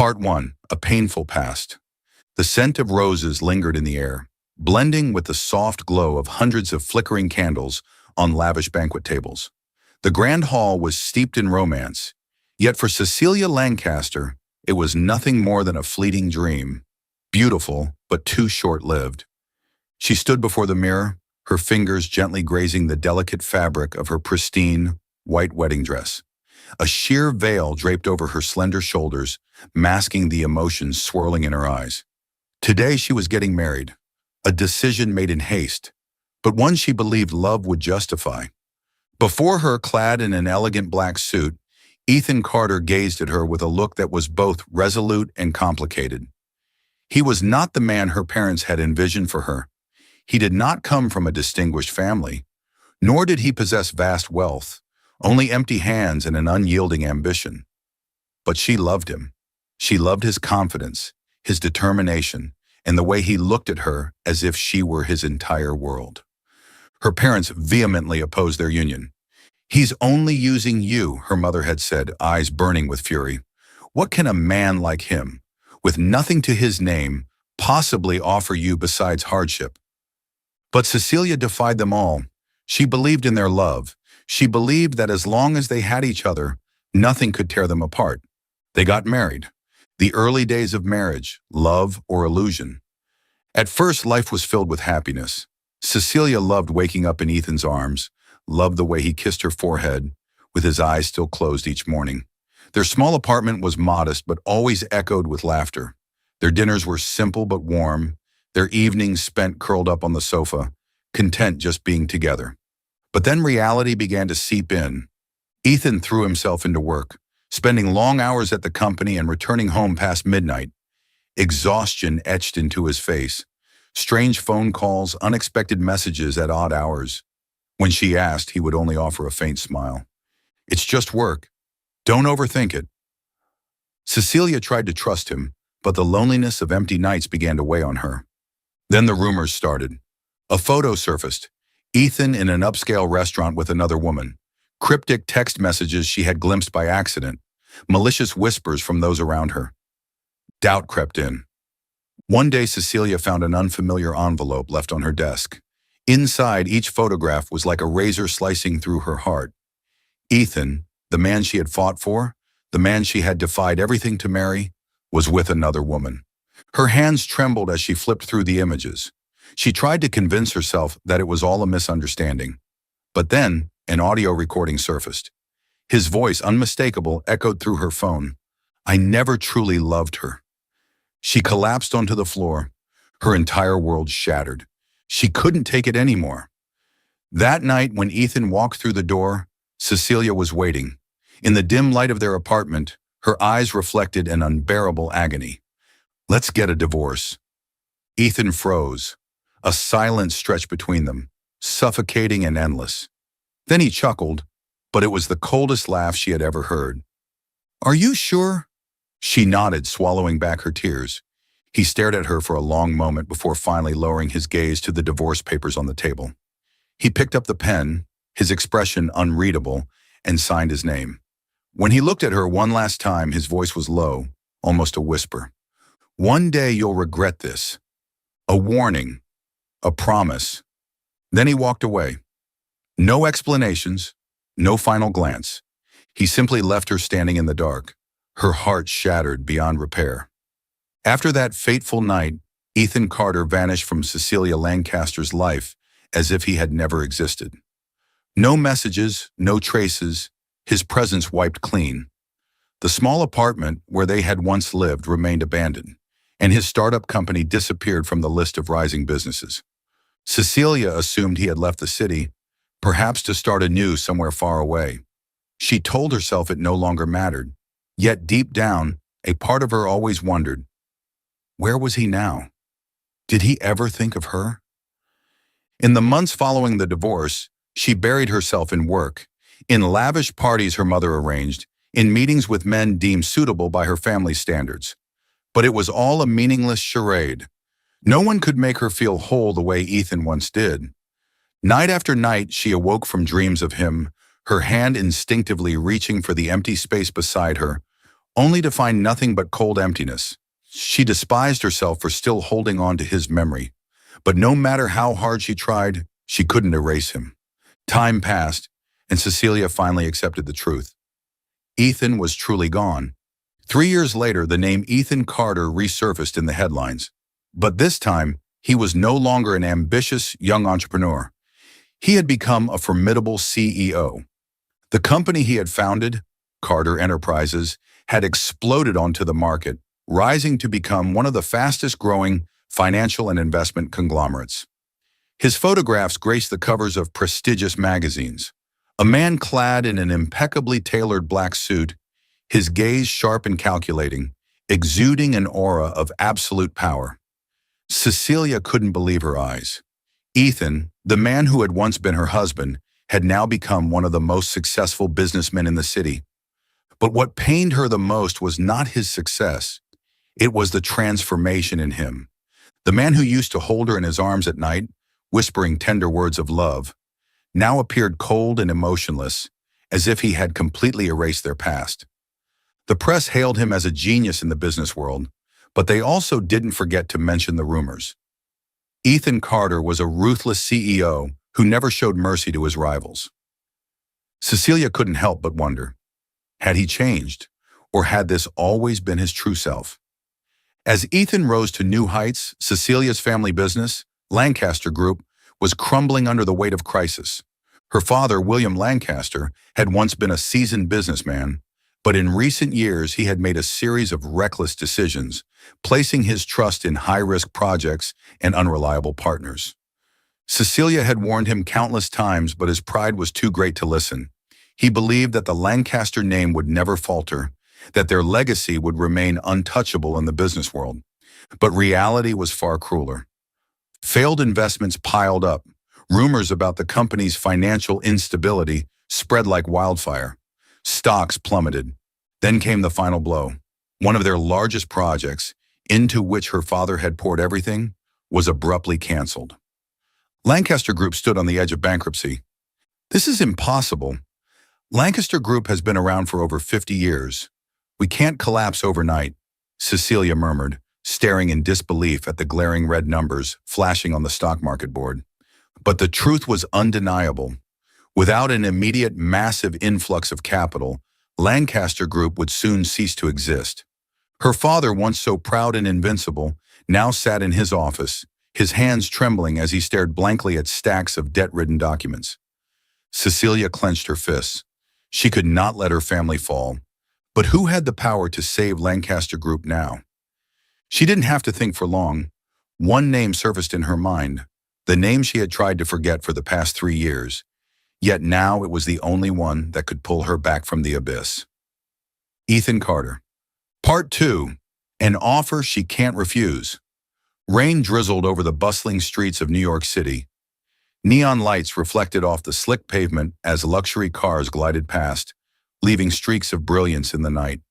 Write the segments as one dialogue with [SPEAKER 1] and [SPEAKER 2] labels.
[SPEAKER 1] Part 1. A painful past. The scent of roses lingered in the air, blending with the soft glow of hundreds of flickering candles on lavish banquet tables. The grand hall was steeped in romance, yet for Cecilia Lancaster, it was nothing more than a fleeting dream, beautiful but too short-lived. She stood before the mirror, her fingers gently grazing the delicate fabric of her pristine, white wedding dress. A sheer veil draped over her slender shoulders, masking the emotions swirling in her eyes. Today she was getting married, a decision made in haste, but one she believed love would justify. Before her, clad in an elegant black suit, Ethan Carter gazed at her with a look that was both resolute and complicated. He was not the man her parents had envisioned for her. He did not come from a distinguished family, nor did he possess vast wealth, only empty hands and an unyielding ambition. But she loved him. She loved his confidence, his determination, and the way he looked at her as if she were his entire world. Her parents vehemently opposed their union. "He's only using you," her mother had said, eyes burning with fury. "What can a man like him, with nothing to his name, possibly offer you besides hardship?" But Cecilia defied them all. She believed in their love. She believed that as long as they had each other, nothing could tear them apart. They got married. The early days of marriage, love or illusion. At first, life was filled with happiness. Cecilia loved waking up in Ethan's arms, loved the way he kissed her forehead, with his eyes still closed each morning. Their small apartment was modest but always echoed with laughter. Their dinners were simple but warm, their evenings spent curled up on the sofa, content just being together. But then reality began to seep in. Ethan threw himself into work, spending long hours at the company and returning home past midnight. Exhaustion etched into his face. Strange phone calls, unexpected messages at odd hours. When she asked, he would only offer a faint smile. "It's just work. Don't overthink it." Cecilia tried to trust him, but the loneliness of empty nights began to weigh on her. Then the rumors started. A photo surfaced. Ethan in an upscale restaurant with another woman. Cryptic text messages she had glimpsed by accident. Malicious whispers from those around her. Doubt crept in. One day Cecilia found an unfamiliar envelope left on her desk. Inside, each photograph was like a razor slicing through her heart. Ethan, the man she had fought for, the man she had defied everything to marry, was with another woman. Her hands trembled as she flipped through the images. She tried to convince herself that it was all a misunderstanding. But then, an audio recording surfaced. His voice, unmistakable, echoed through her phone. "I never truly loved her." She collapsed onto the floor, her entire world shattered. She couldn't take it anymore. That night, when Ethan walked through the door, Cecilia was waiting. In the dim light of their apartment, her eyes reflected an unbearable agony. "Let's get a divorce." Ethan froze. A silence stretched between them, suffocating and endless. Then he chuckled, but it was the coldest laugh she had ever heard. "Are you sure?" She nodded, swallowing back her tears. He stared at her for a long moment before finally lowering his gaze to the divorce papers on the table. He picked up the pen, his expression unreadable, and signed his name. When he looked at her one last time, his voice was low, almost a whisper. "One day you'll regret this." A warning, a promise. Then he walked away. No explanations, no final glance. He simply left her standing in the dark, her heart shattered beyond repair. After that fateful night, Ethan Carter vanished from Cecilia Lancaster's life as if he had never existed. No messages, no traces, his presence wiped clean. The small apartment where they had once lived remained abandoned, and his startup company disappeared from the list of rising businesses. Cecilia assumed he had left the city, perhaps to start anew somewhere far away. She told herself it no longer mattered, yet deep down, a part of her always wondered, where was he now? Did he ever think of her? In the months following the divorce, she buried herself in work, in lavish parties her mother arranged, in meetings with men deemed suitable by her family's standards. But it was all a meaningless charade. No one could make her feel whole the way Ethan once did. Night after night, she awoke from dreams of him, her hand instinctively reaching for the empty space beside her, only to find nothing but cold emptiness. She despised herself for still holding on to his memory, but no matter how hard she tried, she couldn't erase him. Time passed, and Cecilia finally accepted the truth. Ethan was truly gone. 3 years later, the name Ethan Carter resurfaced in the headlines. But this time, he was no longer an ambitious young entrepreneur. He had become a formidable CEO. The company he had founded, Carter Enterprises, had exploded onto the market, rising to become one of the fastest-growing financial and investment conglomerates. His photographs graced the covers of prestigious magazines. A man clad in an impeccably tailored black suit, his gaze sharp and calculating, exuding an aura of absolute power. Cecilia couldn't believe her eyes. Ethan, the man who had once been her husband, had now become one of the most successful businessmen in the city. But what pained her the most was not his success. It was the transformation in him. The man who used to hold her in his arms at night, whispering tender words of love, now appeared cold and emotionless, as if he had completely erased their past. The press hailed him as a genius in the business world, but they also didn't forget to mention the rumors. Ethan Carter was a ruthless CEO who never showed mercy to his rivals. Cecilia couldn't help but wonder, had he changed, or had this always been his true self? As Ethan rose to new heights, Cecilia's family business, Lancaster Group, was crumbling under the weight of crisis. Her father, William Lancaster, had once been a seasoned businessman, but in recent years he had made a series of reckless decisions, placing his trust in high-risk projects and unreliable partners. Cecilia had warned him countless times, but his pride was too great to listen. He believed that the Lancaster name would never falter, that their legacy would remain untouchable in the business world. But reality was far crueler. Failed investments piled up. Rumors about the company's financial instability spread like wildfire. Stocks plummeted. Then came the final blow. One of their largest projects, into which her father had poured everything, was abruptly canceled. Lancaster Group stood on the edge of bankruptcy. "This is impossible. Lancaster Group has been around for over 50 years. We can't collapse overnight," Cecilia murmured, staring in disbelief at the glaring red numbers flashing on the stock market board. But the truth was undeniable. Without an immediate massive influx of capital, Lancaster Group would soon cease to exist. Her father, once so proud and invincible, now sat in his office, his hands trembling as he stared blankly at stacks of debt-ridden documents. Cecilia clenched her fists. She could not let her family fall. But who had the power to save Lancaster Group now? She didn't have to think for long. One name surfaced in her mind, the name she had tried to forget for the past 3 years. Yet now it was the only one that could pull her back from the abyss. Ethan Carter. Part 2. An offer she can't refuse. Rain drizzled over the bustling streets of New York City. Neon lights reflected off the slick pavement as luxury cars glided past, leaving streaks of brilliance in the night.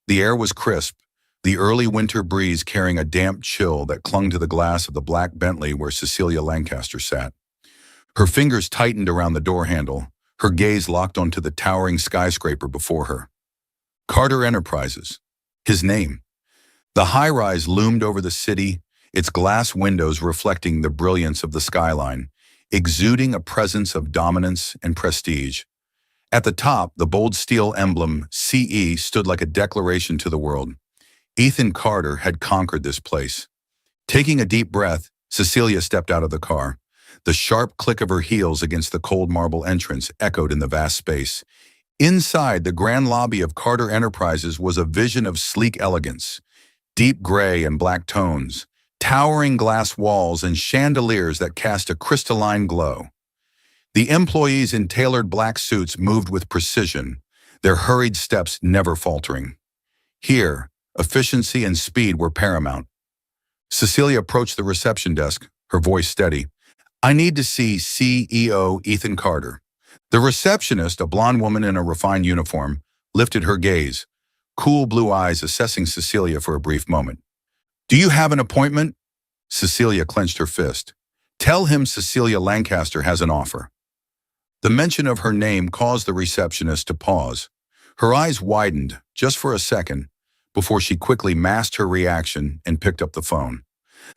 [SPEAKER 1] The air was crisp, the early winter breeze carrying a damp chill that clung to the glass of the black Bentley where Cecilia Lancaster sat. Her fingers tightened around the door handle, her gaze locked onto the towering skyscraper before her. Carter Enterprises. His name. The high-rise loomed over the city, its glass windows reflecting the brilliance of the skyline, exuding a presence of dominance and prestige. At the top, the bold steel emblem, CE, stood like a declaration to the world. Ethan Carter had conquered this place. Taking a deep breath, Cecilia stepped out of the car. The sharp click of her heels against the cold marble entrance echoed in the vast space. Inside, the grand lobby of Carter Enterprises was a vision of sleek elegance, deep gray and black tones, towering glass walls and chandeliers that cast a crystalline glow. The employees in tailored black suits moved with precision, their hurried steps never faltering. Here, efficiency and speed were paramount. Cecilia approached the reception desk, her voice steady. "I need to see CEO Ethan Carter." The receptionist, a blonde woman in a refined uniform, lifted her gaze, cool blue eyes assessing Cecilia for a brief moment. "Do you have an appointment?" Cecilia clenched her fist. "Tell him Cecilia Lancaster has an offer." The mention of her name caused the receptionist to pause. Her eyes widened, just for a second, before she quickly masked her reaction and picked up the phone.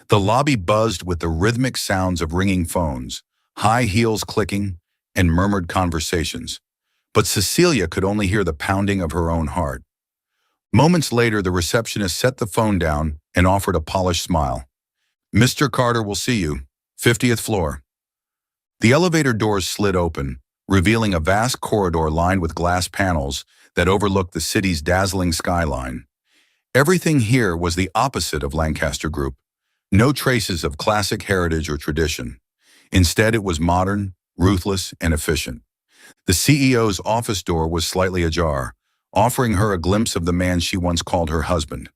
[SPEAKER 1] The lobby buzzed with the rhythmic sounds of ringing phones, high heels clicking, and murmured conversations. But Cecilia could only hear the pounding of her own heart. Moments later, the receptionist set the phone down and offered a polished smile. "Mr. Carter will see you, 50th floor." The elevator doors slid open, revealing a vast corridor lined with glass panels that overlooked the city's dazzling skyline. Everything here was the opposite of Lancaster Group. No traces of classic heritage or tradition. Instead, it was modern, ruthless, and efficient. The CEO's office door was slightly ajar, offering her a glimpse of the man she once called her husband.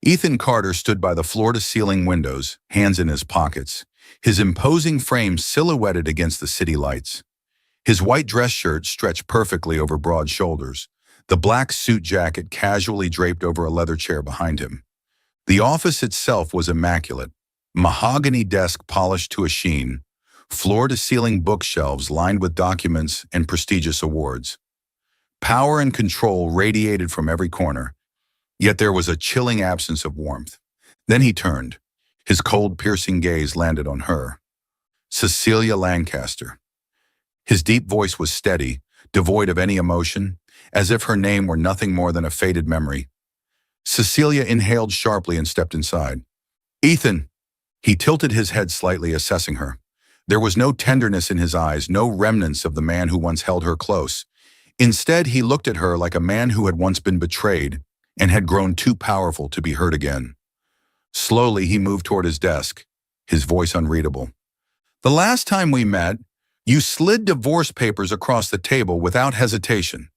[SPEAKER 1] Ethan Carter stood by the floor-to-ceiling windows, hands in his pockets, his imposing frame silhouetted against the city lights. His white dress shirt stretched perfectly over broad shoulders, the black suit jacket casually draped over a leather chair behind him. The office itself was immaculate, mahogany desk polished to a sheen, floor-to-ceiling bookshelves lined with documents and prestigious awards. Power and control radiated from every corner, yet there was a chilling absence of warmth. Then he turned. His cold, piercing gaze landed on her. Cecilia Lancaster. His deep voice was steady, devoid of any emotion, as if her name were nothing more than a faded memory. Cecilia inhaled sharply and stepped inside. "Ethan!" He tilted his head slightly, assessing her. There was no tenderness in his eyes, no remnants of the man who once held her close. Instead, he looked at her like a man who had once been betrayed and had grown too powerful to be hurt again. Slowly, he moved toward his desk, his voice unreadable. "The last time we met, you slid divorce papers across the table without hesitation."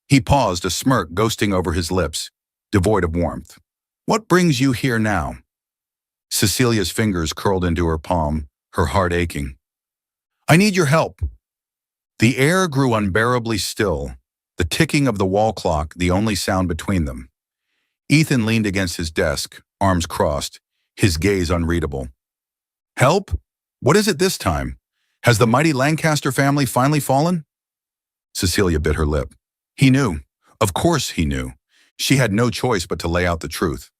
[SPEAKER 1] He paused, a smirk ghosting over his lips, devoid of warmth. "What brings you here now?" Cecilia's fingers curled into her palm, her heart aching. "I need your help." The air grew unbearably still, the ticking of the wall clock the only sound between them. Ethan leaned against his desk, arms crossed, his gaze unreadable. "Help? What is it this time? Has the mighty Lancaster family finally fallen?" Cecilia bit her lip. He knew. Of course he knew. She had no choice but to lay out the truth.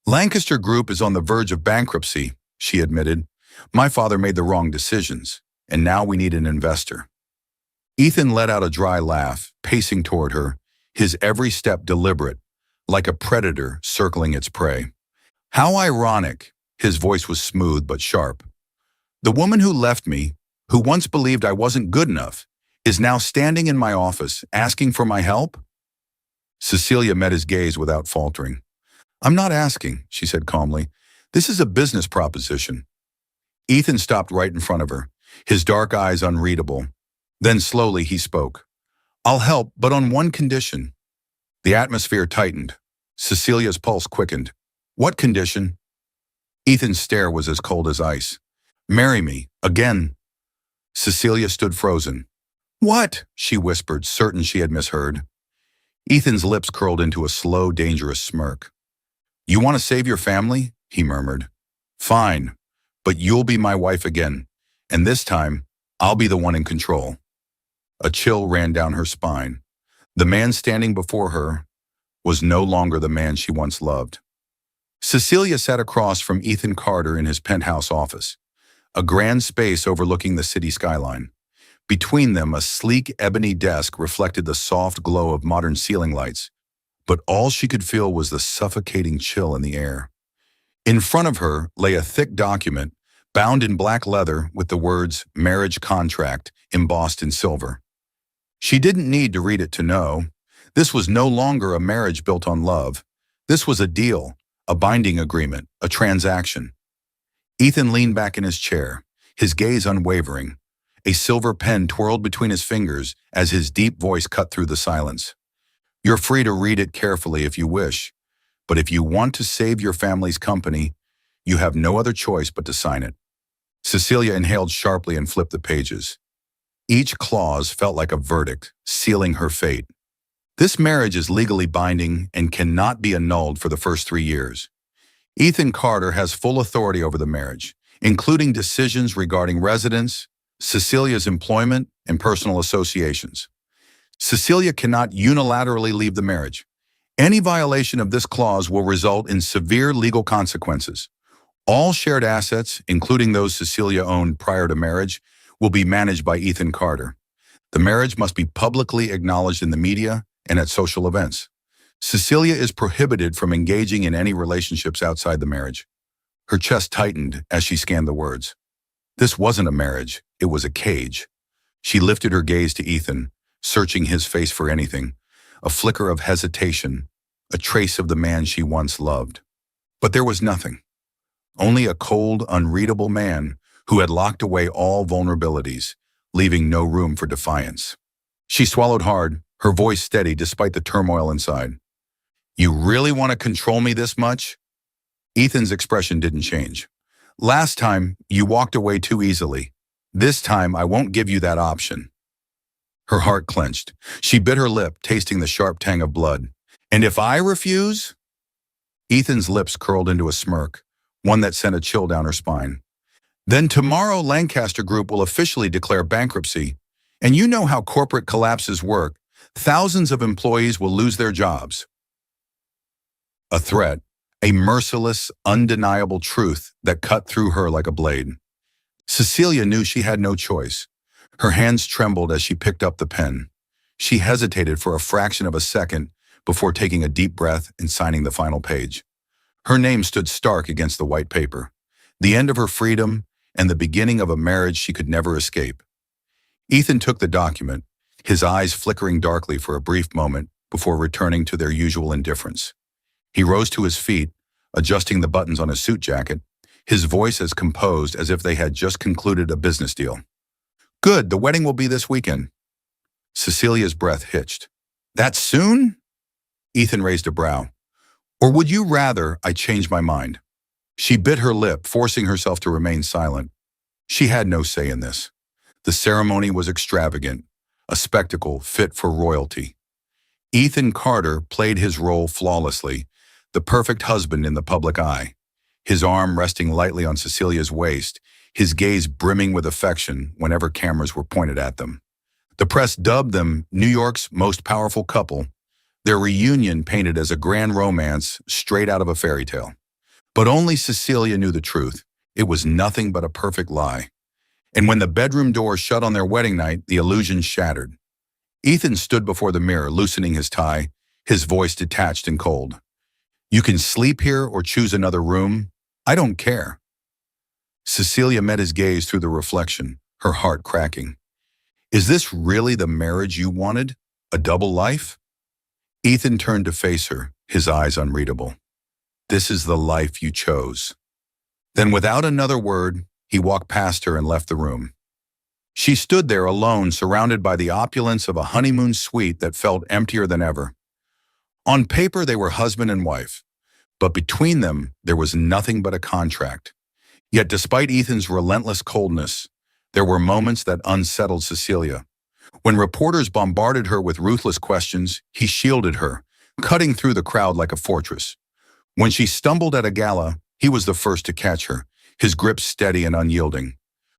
[SPEAKER 1] "Lancaster Group is on the verge of bankruptcy," she admitted. "My father made the wrong decisions, and now we need an investor." Ethan let out a dry laugh, pacing toward her, his every step deliberate, like a predator circling its prey. "How ironic." His voice was smooth but sharp. "The woman who left me, who once believed I wasn't good enough, is now standing in my office asking for my help?" Cecilia met his gaze without faltering. "I'm not asking," she said calmly. "This is a business proposition." Ethan stopped right in front of her, his dark eyes unreadable. Then slowly he spoke. "I'll help, but on one condition." The atmosphere tightened. Cecilia's pulse quickened. "What condition?" Ethan's stare was as cold as ice. "Marry me, again." Cecilia stood frozen. "What?" she whispered, certain she had misheard. Ethan's lips curled into a slow, dangerous smirk. "You want to save your family?" he murmured. "Fine, but you'll be my wife again, and this time, I'll be the one in control." A chill ran down her spine. The man standing before her was no longer the man she once loved. Cecilia sat across from Ethan Carter in his penthouse office, a grand space overlooking the city skyline. Between them, a sleek ebony desk reflected the soft glow of modern ceiling lights, but all she could feel was the suffocating chill in the air. In front of her lay a thick document, bound in black leather with the words "marriage contract" embossed in silver. She didn't need to read it to know. This was no longer a marriage built on love. This was a deal, a binding agreement, a transaction. Ethan leaned back in his chair, his gaze unwavering. A silver pen twirled between his fingers as his deep voice cut through the silence. "You're free to read it carefully if you wish, but if you want to save your family's company, you have no other choice but to sign it." Cecilia inhaled sharply and flipped the pages. Each clause felt like a verdict, sealing her fate. This marriage is legally binding and cannot be annulled for the first 3 years. Ethan Carter has full authority over the marriage, including decisions regarding residence, Cecilia's employment, and personal associations. Cecilia cannot unilaterally leave the marriage. Any violation of this clause will result in severe legal consequences. All shared assets, including those Cecilia owned prior to marriage, will be managed by Ethan Carter. The marriage must be publicly acknowledged in the media and at social events. Cecilia is prohibited from engaging in any relationships outside the marriage. Her chest tightened as she scanned the words. This wasn't a marriage, it was a cage. She lifted her gaze to Ethan, searching his face for anything, a flicker of hesitation, a trace of the man she once loved. But there was nothing. Only a cold, unreadable man who had locked away all vulnerabilities, leaving no room for defiance. She swallowed hard, her voice steady despite the turmoil inside. You really want to control me this much? Ethan's expression didn't change. Last time, you walked away too easily. This time, I won't give you that option. Her heart clenched. She bit her lip, tasting the sharp tang of blood. And if I refuse? Ethan's lips curled into a smirk, one that sent a chill down her spine. Then tomorrow Lancaster Group will officially declare bankruptcy. And you know how corporate collapses work. Thousands of employees will lose their jobs. A threat, a merciless, undeniable truth that cut through her like a blade. Cecilia knew she had no choice. Her hands trembled as she picked up the pen. She hesitated for a fraction of a second before taking a deep breath and signing the final page. Her name stood stark against the white paper, the end of her freedom and the beginning of a marriage she could never escape. Ethan took the document, his eyes flickering darkly for a brief moment before returning to their usual indifference. He rose to his feet, adjusting the buttons on his suit jacket, his voice as composed as if they had just concluded a business deal. Good, the wedding will be this weekend. Cecilia's breath hitched. That soon? Ethan raised a brow. Or would you rather I change my mind? She bit her lip, forcing herself to remain silent. She had no say in this. The ceremony was extravagant, a spectacle fit for royalty. Ethan Carter played his role flawlessly, the perfect husband in the public eye. His arm resting lightly on Cecilia's waist, his gaze brimming with affection whenever cameras were pointed at them. The press dubbed them New York's most powerful couple, their reunion painted as a grand romance straight out of a fairy tale. But only Cecilia knew the truth. It was nothing but a perfect lie. And when the bedroom door shut on their wedding night, the illusion shattered. Ethan stood before the mirror, loosening his tie, his voice detached and cold. You can sleep here or choose another room. I don't care. Cecilia met his gaze through the reflection, her heart cracking. Is this really the marriage you wanted? A double life? Ethan turned to face her, his eyes unreadable. This is the life you chose. Then without another word, he walked past her and left the room. She stood there alone, surrounded by the opulence of a honeymoon suite that felt emptier than ever. On paper, they were husband and wife, but between them, there was nothing but a contract. Yet despite Ethan's relentless coldness, there were moments that unsettled Cecilia. When reporters bombarded her with ruthless questions, he shielded her, cutting through the crowd like a fortress. When she stumbled at a gala, he was the first to catch her, his grip steady and unyielding.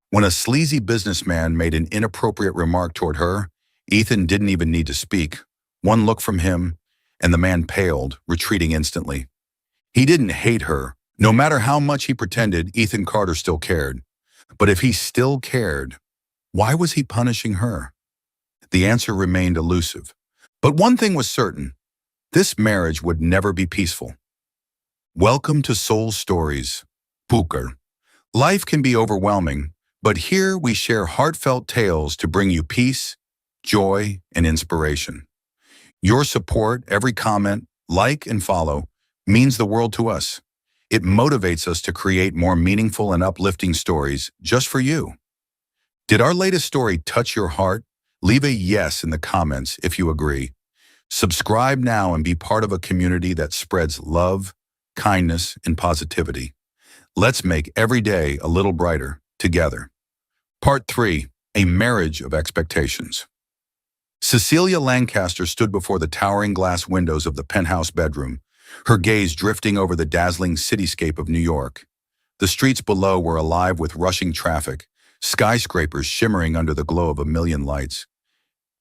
[SPEAKER 1] When a sleazy businessman made an inappropriate remark toward her, Ethan didn't even need to speak. One look from him, and the man paled, retreating instantly. He didn't hate her. No matter how much he pretended, Ethan Carter still cared. But if he still cared, why was he punishing her? The answer remained elusive. But one thing was certain. This marriage would never be peaceful. Welcome to Soul Stories. Booker. Life can be overwhelming, but here we share heartfelt tales to bring you peace, joy, and inspiration. Your support, every comment, like, and follow means the world to us. It motivates us to create more meaningful and uplifting stories just for you. Did our latest story touch your heart? Leave a yes in the comments if you agree. Subscribe now and be part of a community that spreads love, kindness, and positivity. Let's make every day a little brighter together. Part 3, A Marriage of Expectations. Cecilia Lancaster stood before the towering glass windows of the penthouse bedroom, her gaze drifting over the dazzling cityscape of New York. The streets below were alive with rushing traffic, skyscrapers shimmering under the glow of a million lights.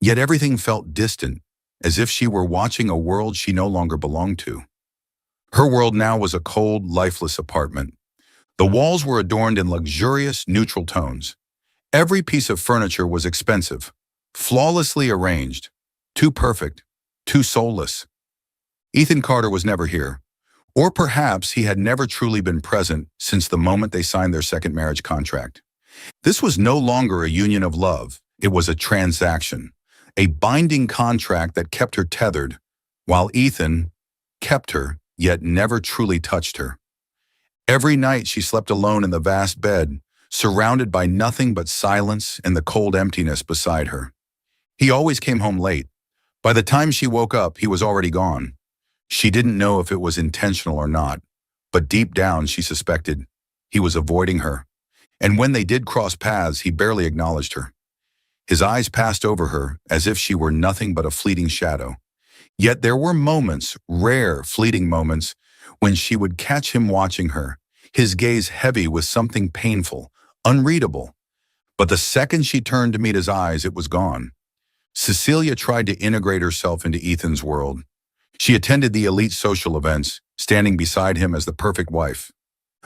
[SPEAKER 1] Yet everything felt distant, as if she were watching a world she no longer belonged to. Her world now was a cold, lifeless apartment. The walls were adorned in luxurious, neutral tones. Every piece of furniture was expensive, flawlessly arranged, too perfect, too soulless. Ethan Carter was never here, or perhaps he had never truly been present since the moment they signed their second marriage contract. This was no longer a union of love, it was a transaction, a binding contract that kept her tethered, while Ethan kept her, yet never truly touched her. Every night she slept alone in the vast bed, surrounded by nothing but silence and the cold emptiness beside her. He always came home late. By the time she woke up, he was already gone. She didn't know if it was intentional or not, but deep down she suspected he was avoiding her. And when they did cross paths, he barely acknowledged her. His eyes passed over her as if she were nothing but a fleeting shadow. Yet there were moments, rare, fleeting moments, when she would catch him watching her, his gaze heavy with something painful, unreadable. But the second she turned to meet his eyes, it was gone. Cecilia tried to integrate herself into Ethan's world. She attended the elite social events, standing beside him as the perfect wife.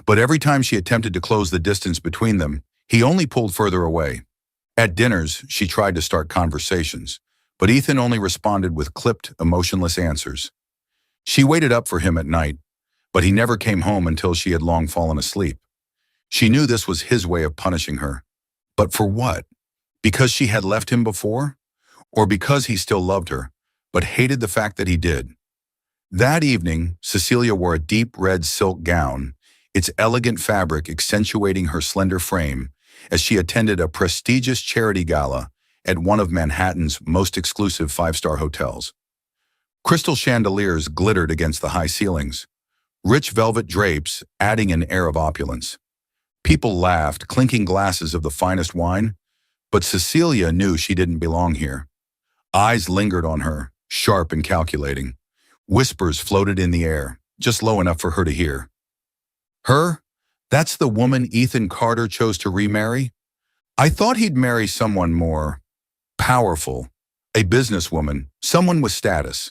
[SPEAKER 1] But every time she attempted to close the distance between them, he only pulled further away. At dinners, she tried to start conversations, but Ethan only responded with clipped, emotionless answers. She waited up for him at night, but he never came home until she had long fallen asleep. She knew this was his way of punishing her. But for what? Because she had left him before? Or because he still loved her, but hated the fact that he did? That evening, Cecilia wore a deep red silk gown, its elegant fabric accentuating her slender frame, as she attended a prestigious charity gala at one of Manhattan's most exclusive five-star hotels. Crystal chandeliers glittered against the high ceilings, rich velvet drapes adding an air of opulence. People laughed, clinking glasses of the finest wine, but Cecilia knew she didn't belong here. Eyes lingered on her, sharp and calculating. Whispers floated in the air, just low enough for her to hear. Her? That's the woman Ethan Carter chose to remarry? I thought he'd marry someone more powerful, a businesswoman, someone with status.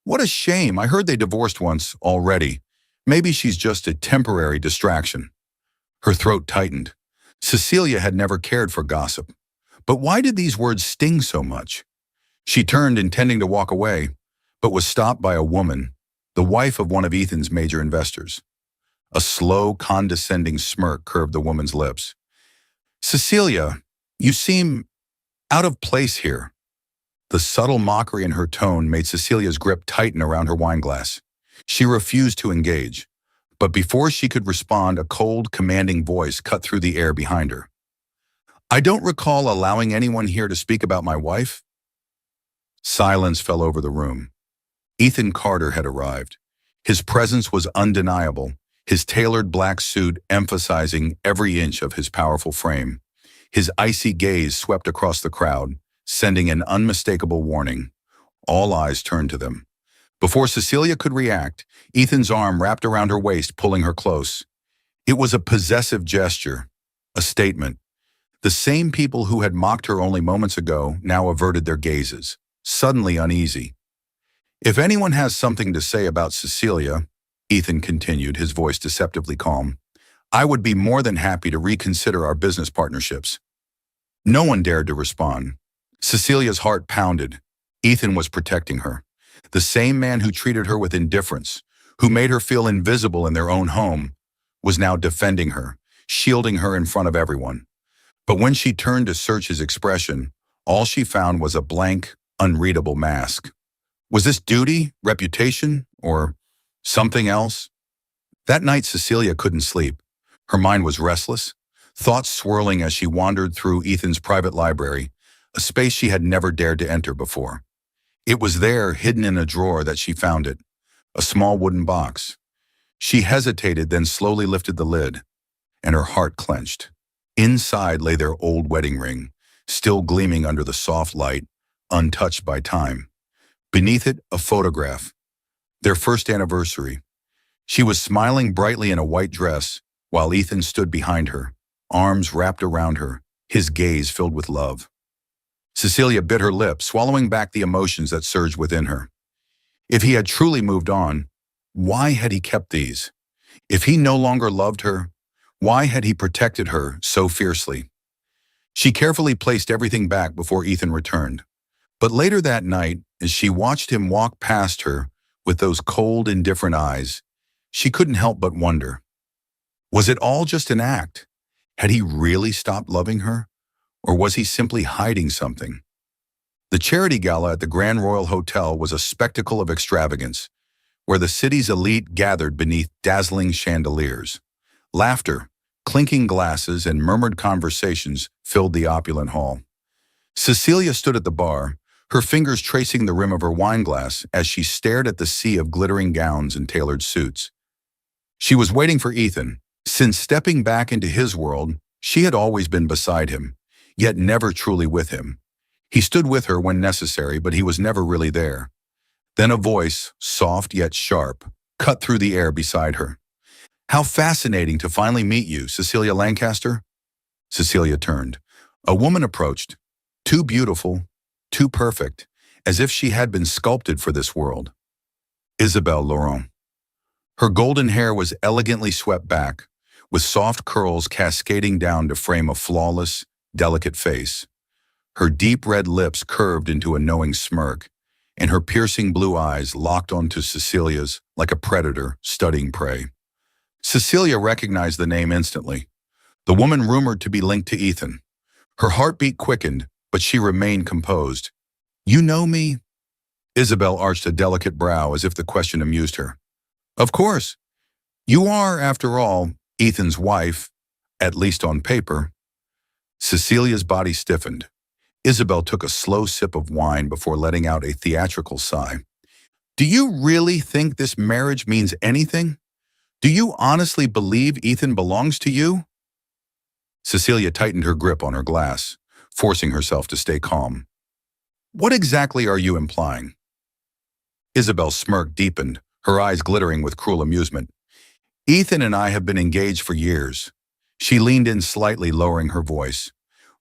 [SPEAKER 1] What a shame. I heard they divorced once already. Maybe she's just a temporary distraction. Her throat tightened. Cecilia had never cared for gossip. But why did these words sting so much? She turned, intending to walk away, but was stopped by a woman, the wife of one of Ethan's major investors. A slow, condescending smirk curved the woman's lips. Cecilia, you seem out of place here. The subtle mockery in her tone made Cecilia's grip tighten around her wineglass. She refused to engage, but before she could respond, a cold, commanding voice cut through the air behind her. I don't recall allowing anyone here to speak about my wife. Silence fell over the room. Ethan Carter had arrived. His presence was undeniable, his tailored black suit emphasizing every inch of his powerful frame. His icy gaze swept across the crowd, sending an unmistakable warning. All eyes turned to them. Before Cecilia could react, Ethan's arm wrapped around her waist, pulling her close. It was a possessive gesture, a statement. The same people who had mocked her only moments ago now averted their gazes, suddenly uneasy. If anyone has something to say about Cecilia, Ethan continued, his voice deceptively calm, I would be more than happy to reconsider our business partnerships. No one dared to respond. Cecilia's heart pounded. Ethan was protecting her. The same man who treated her with indifference, who made her feel invisible in their own home, was now defending her, shielding her in front of everyone. But when she turned to search his expression, all she found was a blank, unreadable mask. Was this duty, reputation, or something else? That night, Cecilia couldn't sleep. Her mind was restless, thoughts swirling as she wandered through Ethan's private library, a space she had never dared to enter before. It was there, hidden in a drawer, that she found it, a small wooden box. She hesitated, then slowly lifted the lid, and her heart clenched. Inside lay their old wedding ring, still gleaming under the soft light, untouched by time. Beneath it, a photograph, their first anniversary. She was smiling brightly in a white dress, while Ethan stood behind her, arms wrapped around her, his gaze filled with love. Cecilia bit her lip, swallowing back the emotions that surged within her. If he had truly moved on, why had he kept these? If he no longer loved her, why had he protected her so fiercely? She carefully placed everything back before Ethan returned. But later that night, as she watched him walk past her with those cold, indifferent eyes, she couldn't help but wonder. Was it all just an act? Had he really stopped loving her? Or was he simply hiding something? The charity gala at the Grand Royal Hotel was a spectacle of extravagance, where the city's elite gathered beneath dazzling chandeliers. Laughter, clinking glasses, and murmured conversations filled the opulent hall. Cecilia stood at the bar, her fingers tracing the rim of her wineglass as she stared at the sea of glittering gowns and tailored suits. She was waiting for Ethan. Since stepping back into his world, she had always been beside him, yet never truly with him. He stood with her when necessary, but he was never really there. Then a voice, soft yet sharp, cut through the air beside her. "How fascinating to finally meet you, Cecilia Lancaster." Cecilia turned. A woman approached, too beautiful, too perfect, as if she had been sculpted for this world. Isabelle Laurent. Her golden hair was elegantly swept back, with soft curls cascading down to frame a flawless, delicate face. Her deep red lips curved into a knowing smirk, and her piercing blue eyes locked onto Cecilia's like a predator studying prey. Cecilia recognized the name instantly, the woman rumored to be linked to Ethan. Her heartbeat quickened, but she remained composed. "You know me?" Isabel arched a delicate brow as if the question amused her. "Of course. You are, after all, Ethan's wife, at least on paper." Cecilia's body stiffened. Isabel took a slow sip of wine before letting out a theatrical sigh. "Do you really think this marriage means anything? Do you honestly believe Ethan belongs to you?" Cecilia tightened her grip on her glass, forcing herself to stay calm. "What exactly are you implying?" Isabel's smirk deepened, her eyes glittering with cruel amusement. "Ethan and I have been engaged for years." She leaned in slightly, lowering her voice.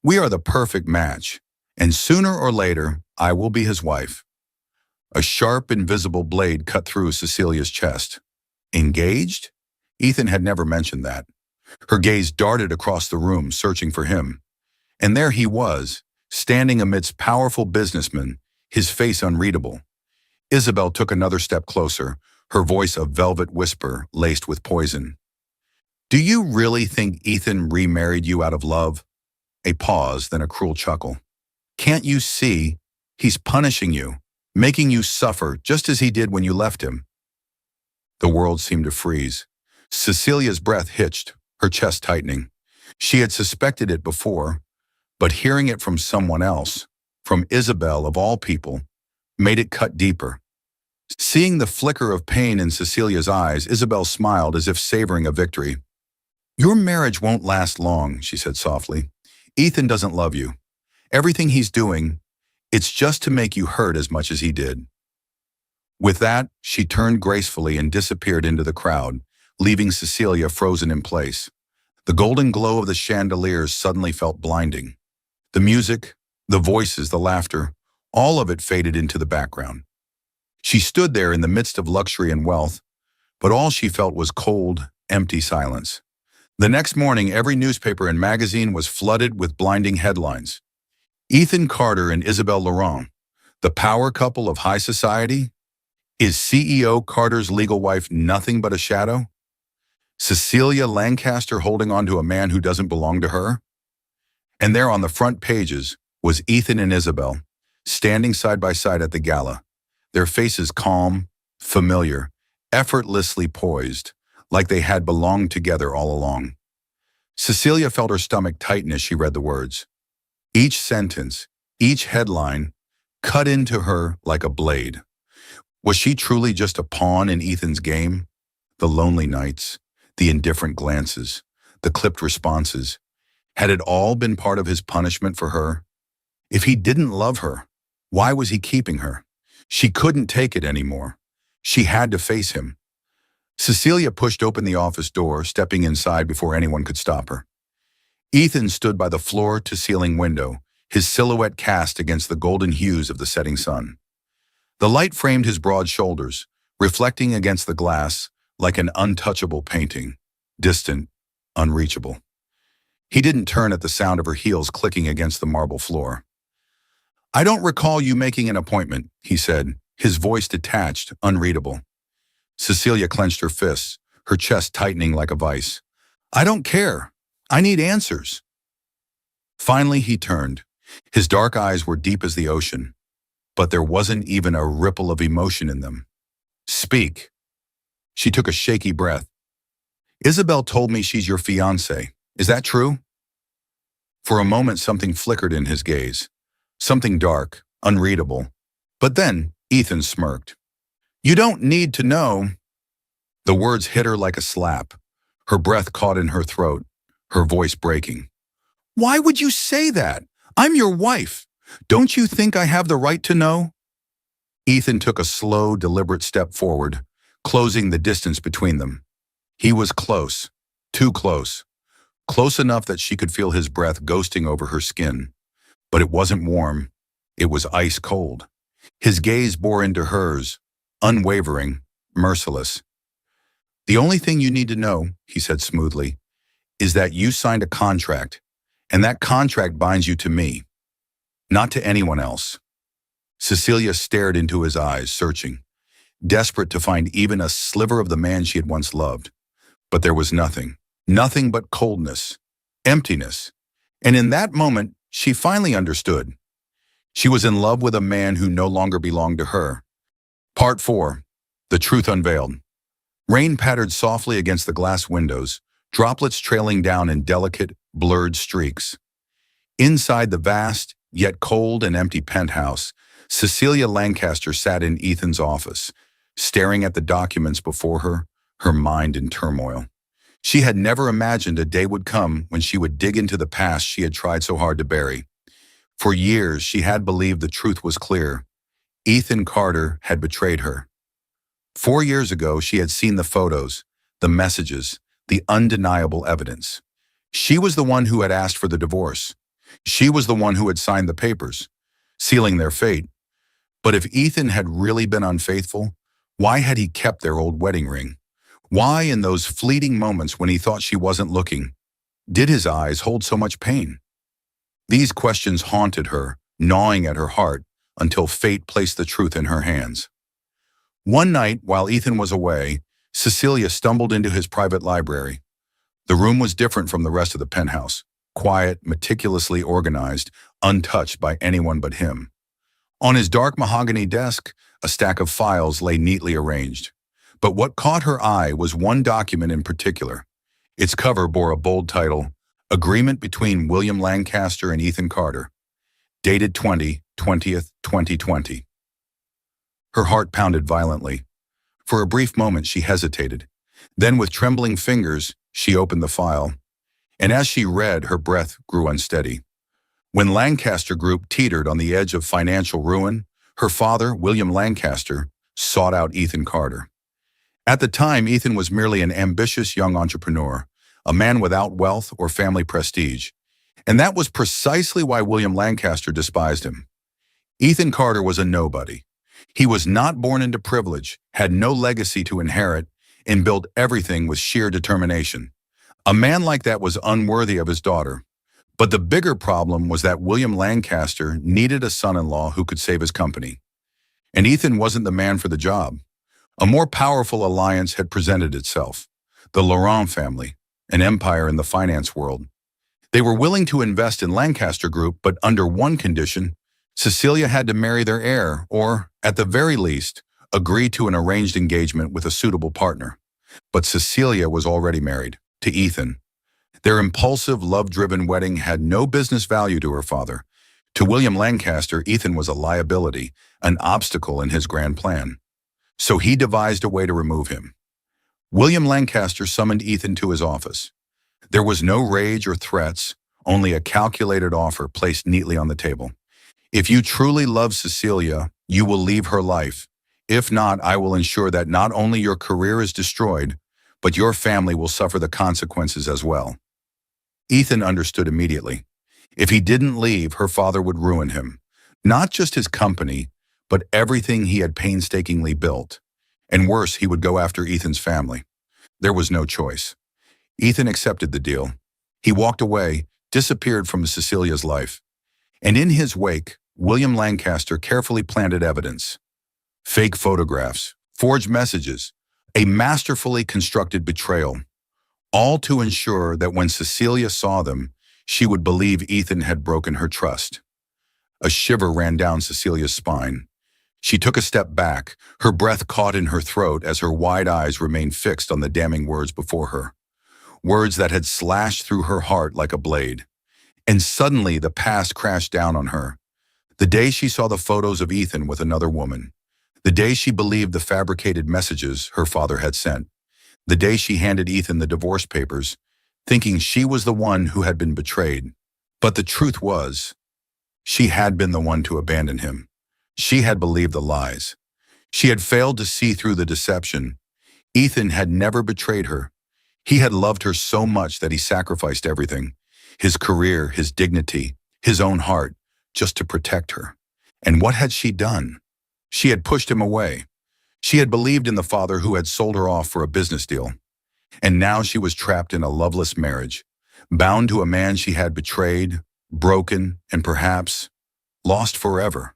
[SPEAKER 1] "We are the perfect match, and sooner or later, I will be his wife." A sharp, invisible blade cut through Cecilia's chest. Engaged? Ethan had never mentioned that. Her gaze darted across the room, searching for him. And there he was, standing amidst powerful businessmen, his face unreadable. Isabel took another step closer, her voice a velvet whisper laced with poison. "Do you really think Ethan remarried you out of love?" A pause, then a cruel chuckle. "Can't you see? He's punishing you, making you suffer just as he did when you left him." The world seemed to freeze. Cecilia's breath hitched, her chest tightening. She had suspected it before, but hearing it from someone else, from Isabel of all people, made it cut deeper. Seeing the flicker of pain in Cecilia's eyes, Isabel smiled as if savoring a victory. "Your marriage won't last long," she said softly. "Ethan doesn't love you. Everything he's doing, it's just to make you hurt as much as he did." With that, she turned gracefully and disappeared into the crowd, leaving Cecilia frozen in place. The golden glow of the chandeliers suddenly felt blinding. The music, the voices, the laughter, all of it faded into the background. She stood there in the midst of luxury and wealth, but all she felt was cold, empty silence. The next morning, every newspaper and magazine was flooded with blinding headlines. Ethan Carter and Isabelle Laurent, the power couple of high society? Is CEO Carter's legal wife nothing but a shadow? Cecilia Lancaster holding on to a man who doesn't belong to her? And there on the front pages was Ethan and Isabel, standing side by side at the gala, their faces calm, familiar, effortlessly poised, like they had belonged together all along. Cecilia felt her stomach tighten as she read the words. Each sentence, each headline, cut into her like a blade. Was she truly just a pawn in Ethan's game? The lonely nights, the indifferent glances, the clipped responses. Had it all been part of his punishment for her? If he didn't love her, why was he keeping her? She couldn't take it anymore. She had to face him. Cecilia pushed open the office door, stepping inside before anyone could stop her. Ethan stood by the floor-to-ceiling window, his silhouette cast against the golden hues of the setting sun. The light framed his broad shoulders, reflecting against the glass like an untouchable painting, distant, unreachable. He didn't turn at the sound of her heels clicking against the marble floor. "I don't recall you making an appointment," he said, his voice detached, unreadable. Cecilia clenched her fists, her chest tightening like a vice. "I don't care. I need answers." Finally, he turned. His dark eyes were deep as the ocean, but there wasn't even a ripple of emotion in them. "Speak." She took a shaky breath. "Isabel told me she's your fiancé. Is that true?" For a moment, something flickered in his gaze. Something dark, unreadable. But then, Ethan smirked. "You don't need to know." The words hit her like a slap. Her breath caught in her throat, her voice breaking. "Why would you say that? I'm your wife. Don't you think I have the right to know?" Ethan took a slow, deliberate step forward, closing the distance between them. He was close, too close. Close enough that she could feel his breath ghosting over her skin. But it wasn't warm. It was ice cold. His gaze bore into hers, unwavering, merciless. "The only thing you need to know," he said smoothly, "is that you signed a contract, and that contract binds you to me, not to anyone else." Cecilia stared into his eyes, searching, desperate to find even a sliver of the man she had once loved. But there was nothing. Nothing but coldness, emptiness. And in that moment, she finally understood. She was in love with a man who no longer belonged to her. Part 4. The Truth Unveiled. Rain pattered softly against the glass windows, droplets trailing down in delicate, blurred streaks. Inside the vast, yet cold and empty penthouse, Cecilia Lancaster sat in Ethan's office, staring at the documents before her, her mind in turmoil. She had never imagined a day would come when she would dig into the past she had tried so hard to bury. For years, she had believed the truth was clear. Ethan Carter had betrayed her. 4 years ago, she had seen the photos, the messages, the undeniable evidence. She was the one who had asked for the divorce. She was the one who had signed the papers, sealing their fate. But if Ethan had really been unfaithful, why had he kept their old wedding ring? Why, in those fleeting moments when he thought she wasn't looking, did his eyes hold so much pain? These questions haunted her, gnawing at her heart, until fate placed the truth in her hands. One night, while Ethan was away, Cecilia stumbled into his private library. The room was different from the rest of the penthouse, quiet, meticulously organized, untouched by anyone but him. On his dark mahogany desk, a stack of files lay neatly arranged. But what caught her eye was one document in particular. Its cover bore a bold title, Agreement between William Lancaster and Ethan Carter, dated 20/20/2020. Her heart pounded violently. For a brief moment, she hesitated. Then, with trembling fingers, she opened the file. And as she read, her breath grew unsteady. When Lancaster Group teetered on the edge of financial ruin, her father, William Lancaster, sought out Ethan Carter. At the time, Ethan was merely an ambitious young entrepreneur, a man without wealth or family prestige. And that was precisely why William Lancaster despised him. Ethan Carter was a nobody. He was not born into privilege, had no legacy to inherit, and built everything with sheer determination. A man like that was unworthy of his daughter. But the bigger problem was that William Lancaster needed a son-in-law who could save his company. And Ethan wasn't the man for the job. A more powerful alliance had presented itself. The Laurent family, an empire in the finance world. They were willing to invest in Lancaster Group, but under one condition: Cecilia had to marry their heir, or, at the very least, agree to an arranged engagement with a suitable partner. But Cecilia was already married, to Ethan. Their impulsive, love-driven wedding had no business value to her father. To William Lancaster, Ethan was a liability, an obstacle in his grand plan. So he devised a way to remove him. William Lancaster summoned Ethan to his office. There was no rage or threats, only a calculated offer placed neatly on the table. If you truly love Cecilia, you will leave her life. If not, I will ensure that not only your career is destroyed, but your family will suffer the consequences as well. Ethan understood immediately. If he didn't leave, her father would ruin him. Not just his company, but everything he had painstakingly built. And worse, he would go after Ethan's family. There was no choice. Ethan accepted the deal. He walked away, disappeared from Cecilia's life. And in his wake, William Lancaster carefully planted evidence. Fake photographs, forged messages, a masterfully constructed betrayal, all to ensure that when Cecilia saw them, she would believe Ethan had broken her trust. A shiver ran down Cecilia's spine. She took a step back, her breath caught in her throat as her wide eyes remained fixed on the damning words before her. Words that had slashed through her heart like a blade. And suddenly the past crashed down on her. The day she saw the photos of Ethan with another woman. The day she believed the fabricated messages her father had sent. The day she handed Ethan the divorce papers, thinking she was the one who had been betrayed. But the truth was, she had been the one to abandon him. She had believed the lies. She had failed to see through the deception. Ethan had never betrayed her. He had loved her so much that he sacrificed everything. His career, his dignity, his own heart, just to protect her. And what had she done? She had pushed him away. She had believed in the father who had sold her off for a business deal. And now she was trapped in a loveless marriage, bound to a man she had betrayed, broken, and perhaps lost forever.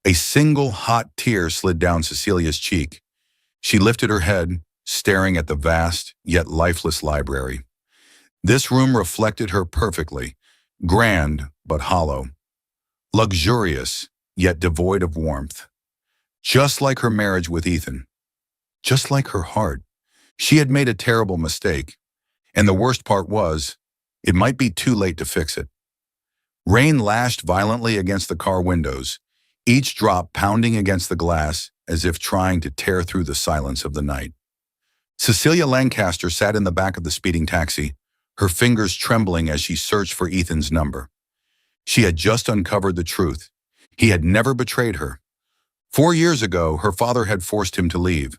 [SPEAKER 1] A single hot tear slid down Cecilia's cheek. She lifted her head, staring at the vast, yet lifeless library. This room reflected her perfectly, grand but hollow, luxurious yet devoid of warmth. Just like her marriage with Ethan, just like her heart. She had made a terrible mistake, and the worst part was, it might be too late to fix it. Rain lashed violently against the car windows, each drop pounding against the glass as if trying to tear through the silence of the night. Cecilia Lancaster sat in the back of the speeding taxi, her fingers trembling as she searched for Ethan's number. She had just uncovered the truth. He had never betrayed her. 4 years ago, her father had forced him to leave.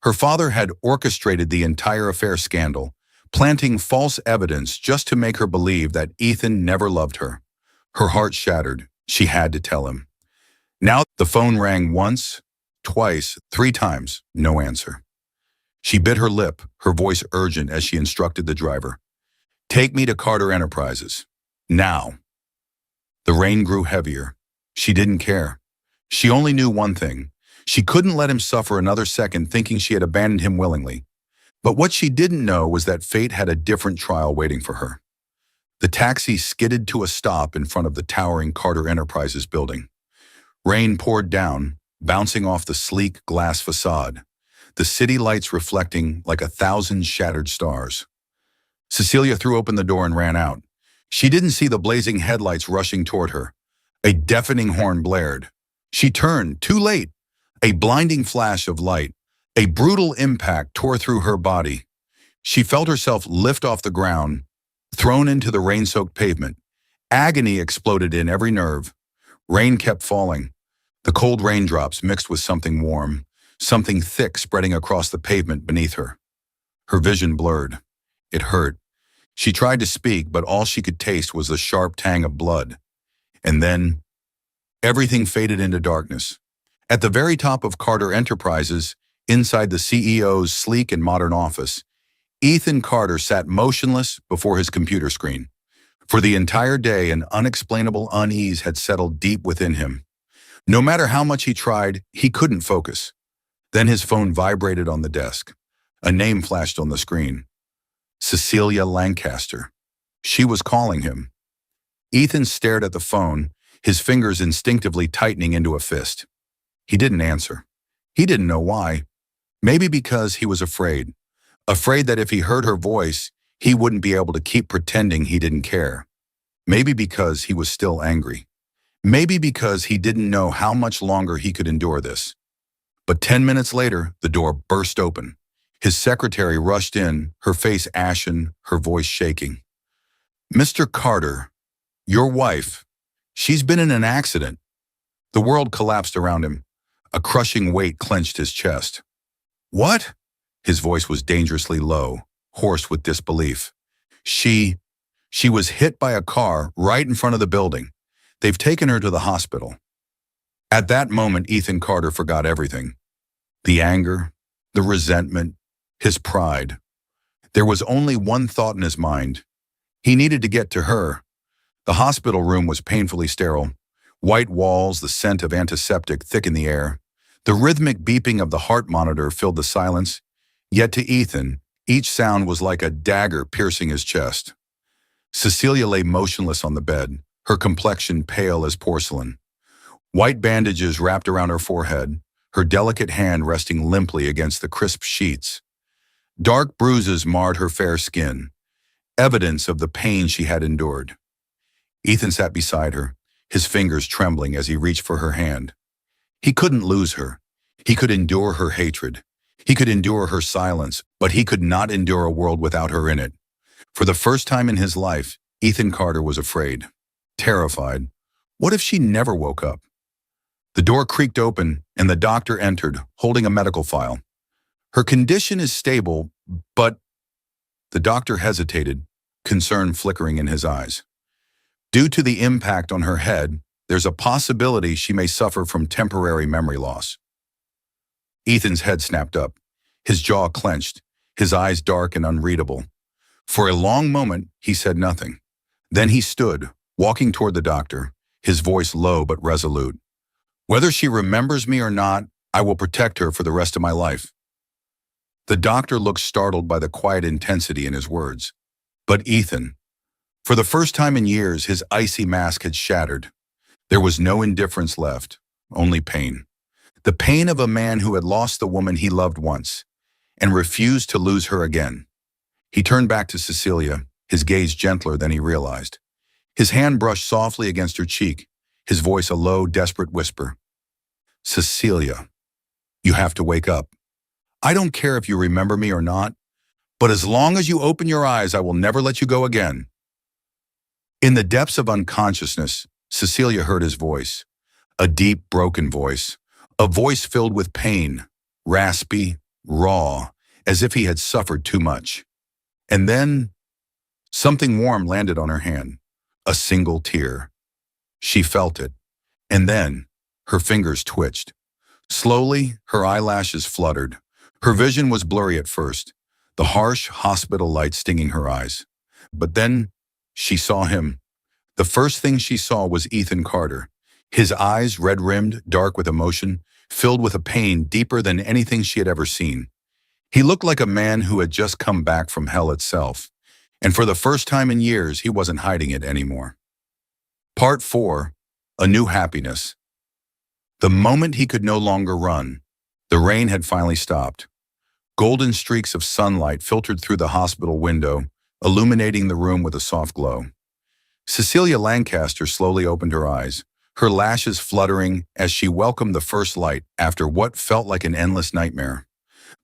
[SPEAKER 1] Her father had orchestrated the entire affair scandal, planting false evidence just to make her believe that Ethan never loved her. Her heart shattered. She had to tell him. Now the phone rang once, twice, 3 times, no answer. She bit her lip, her voice urgent as she instructed the driver. "Take me to Carter Enterprises. Now." The rain grew heavier. She didn't care. She only knew one thing. She couldn't let him suffer another second thinking she had abandoned him willingly. But what she didn't know was that fate had a different trial waiting for her. The taxi skidded to a stop in front of the towering Carter Enterprises building. Rain poured down, bouncing off the sleek glass facade, the city lights reflecting like 1,000 shattered stars. Cecilia threw open the door and ran out. She didn't see the blazing headlights rushing toward her. A deafening horn blared. She turned, too late. A blinding flash of light, a brutal impact tore through her body. She felt herself lift off the ground, thrown into the rain-soaked pavement. Agony exploded in every nerve. Rain kept falling. The cold raindrops mixed with something warm, something thick spreading across the pavement beneath her. Her vision blurred. It hurt. She tried to speak, but all she could taste was the sharp tang of blood. And then, everything faded into darkness. At the very top of Carter Enterprises, inside the CEO's sleek and modern office, Ethan Carter sat motionless before his computer screen. For the entire day, an unexplainable unease had settled deep within him. No matter how much he tried, he couldn't focus. Then his phone vibrated on the desk. A name flashed on the screen. Cecilia Lancaster. She was calling him. Ethan stared at the phone, his fingers instinctively tightening into a fist. He didn't answer. He didn't know why. Maybe because he was afraid. Afraid that if he heard her voice, he wouldn't be able to keep pretending he didn't care. Maybe because he was still angry. Maybe because he didn't know how much longer he could endure this. But 10 minutes later, the door burst open. His secretary rushed in, her face ashen, her voice shaking. "Mr. Carter, your wife, she's been in an accident." The world collapsed around him. A crushing weight clenched his chest. "What?" His voice was dangerously low, hoarse with disbelief. She She was hit by a car right in front of the building. They've taken her to the hospital. At that moment, Ethan Carter forgot everything. The anger, the resentment, his pride. There was only one thought in his mind. He needed to get to her. The hospital room was painfully sterile. White walls, the scent of antiseptic thick in the air. The rhythmic beeping of the heart monitor filled the silence. Yet to Ethan, each sound was like a dagger piercing his chest. Cecilia lay motionless on the bed, her complexion pale as porcelain. White bandages wrapped around her forehead, her delicate hand resting limply against the crisp sheets. Dark bruises marred her fair skin, evidence of the pain she had endured. Ethan sat beside her, his fingers trembling as he reached for her hand. He couldn't lose her. He could endure her hatred. He could endure her silence, but he could not endure a world without her in it. For the first time in his life, Ethan Carter was afraid, terrified. What if she never woke up? The door creaked open, and the doctor entered, holding a medical file. Her condition is stable, but... The doctor hesitated, concern flickering in his eyes. Due to the impact on her head, there's a possibility she may suffer from temporary memory loss. Ethan's head snapped up, his jaw clenched, his eyes dark and unreadable. For a long moment, he said nothing. Then he stood, walking toward the doctor, his voice low but resolute. Whether she remembers me or not, I will protect her for the rest of my life. The doctor looked startled by the quiet intensity in his words. But Ethan, for the first time in years, his icy mask had shattered. There was no indifference left, only pain. The pain of a man who had lost the woman he loved once, and refused to lose her again. He turned back to Cecilia, his gaze gentler than he realized. His hand brushed softly against her cheek, his voice a low, desperate whisper. Cecilia, you have to wake up. I don't care if you remember me or not, but as long as you open your eyes, I will never let you go again. In the depths of unconsciousness, Cecilia heard his voice, a deep, broken voice, a voice filled with pain, raspy, raw, as if he had suffered too much. And then, something warm landed on her hand, a single tear. She felt it, and then, her fingers twitched. Slowly, her eyelashes fluttered. Her vision was blurry at first, the harsh hospital light stinging her eyes. But then, she saw him. The first thing she saw was Ethan Carter, his eyes red-rimmed, dark with emotion, filled with a pain deeper than anything she had ever seen. He looked like a man who had just come back from hell itself, and for the first time in years, he wasn't hiding it anymore. Part 4. A New Happiness. The moment he could no longer run, the rain had finally stopped. Golden streaks of sunlight filtered through the hospital window, illuminating the room with a soft glow. Cecilia Lancaster slowly opened her eyes, her lashes fluttering as she welcomed the first light after what felt like an endless nightmare.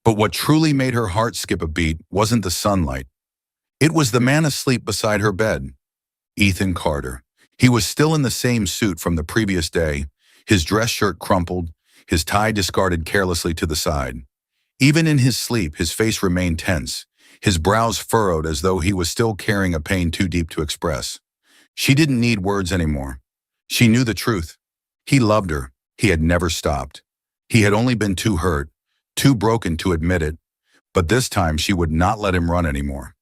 [SPEAKER 1] But what truly made her heart skip a beat wasn't the sunlight. It was the man asleep beside her bed, Ethan Carter. He was still in the same suit from the previous day, his dress shirt crumpled, his tie discarded carelessly to the side. Even in his sleep, his face remained tense, his brows furrowed as though he was still carrying a pain too deep to express. She didn't need words anymore. She knew the truth. He loved her. He had never stopped. He had only been too hurt, too broken to admit it, but this time she would not let him run anymore.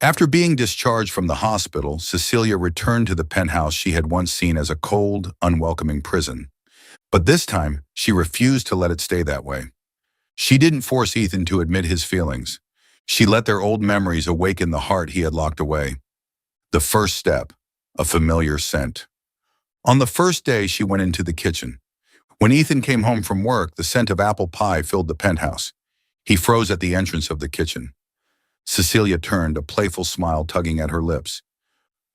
[SPEAKER 1] After being discharged from the hospital, Cecilia returned to the penthouse she had once seen as a cold, unwelcoming prison. But this time, she refused to let it stay that way. She didn't force Ethan to admit his feelings. She let their old memories awaken the heart he had locked away. The first step, a familiar scent. On the first day, she went into the kitchen. When Ethan came home from work, the scent of apple pie filled the penthouse. He froze at the entrance of the kitchen. Cecilia turned, a playful smile tugging at her lips.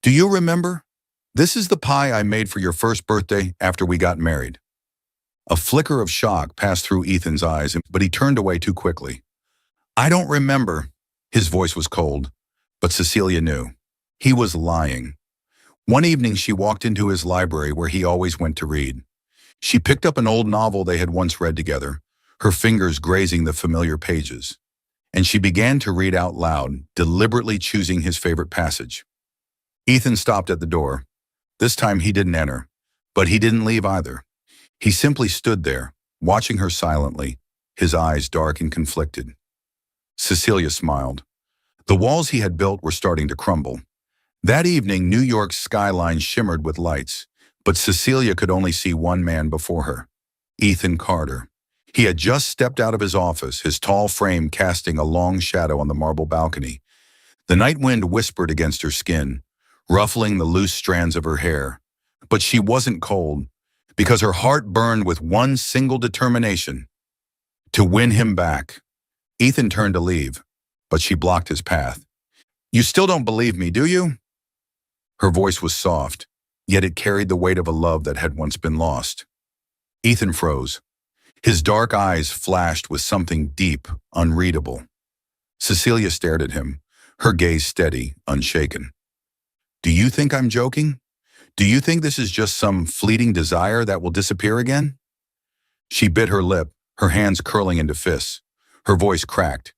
[SPEAKER 1] Do you remember? This is the pie I made for your first birthday after we got married. A flicker of shock passed through Ethan's eyes, but he turned away too quickly. I don't remember. His voice was cold, but Cecilia knew. He was lying. One evening, she walked into his library where he always went to read. She picked up an old novel they had once read together, her fingers grazing the familiar pages. And she began to read out loud, deliberately choosing his favorite passage. Ethan stopped at the door. This time he didn't enter, but he didn't leave either. He simply stood there, watching her silently, his eyes dark and conflicted. Cecilia smiled. The walls he had built were starting to crumble. That evening, New York's skyline shimmered with lights, but Cecilia could only see one man before her, Ethan Carter. He had just stepped out of his office, his tall frame casting a long shadow on the marble balcony. The night wind whispered against her skin, ruffling the loose strands of her hair. But she wasn't cold, because her heart burned with one single determination: to win him back. Ethan turned to leave, but she blocked his path. "You still don't believe me, do you?" Her voice was soft, yet it carried the weight of a love that had once been lost. Ethan froze. His dark eyes flashed with something deep, unreadable. Cecilia stared at him, her gaze steady, unshaken. "Do you think I'm joking? Do you think this is just some fleeting desire that will disappear again?" She bit her lip, her hands curling into fists. Her voice cracked.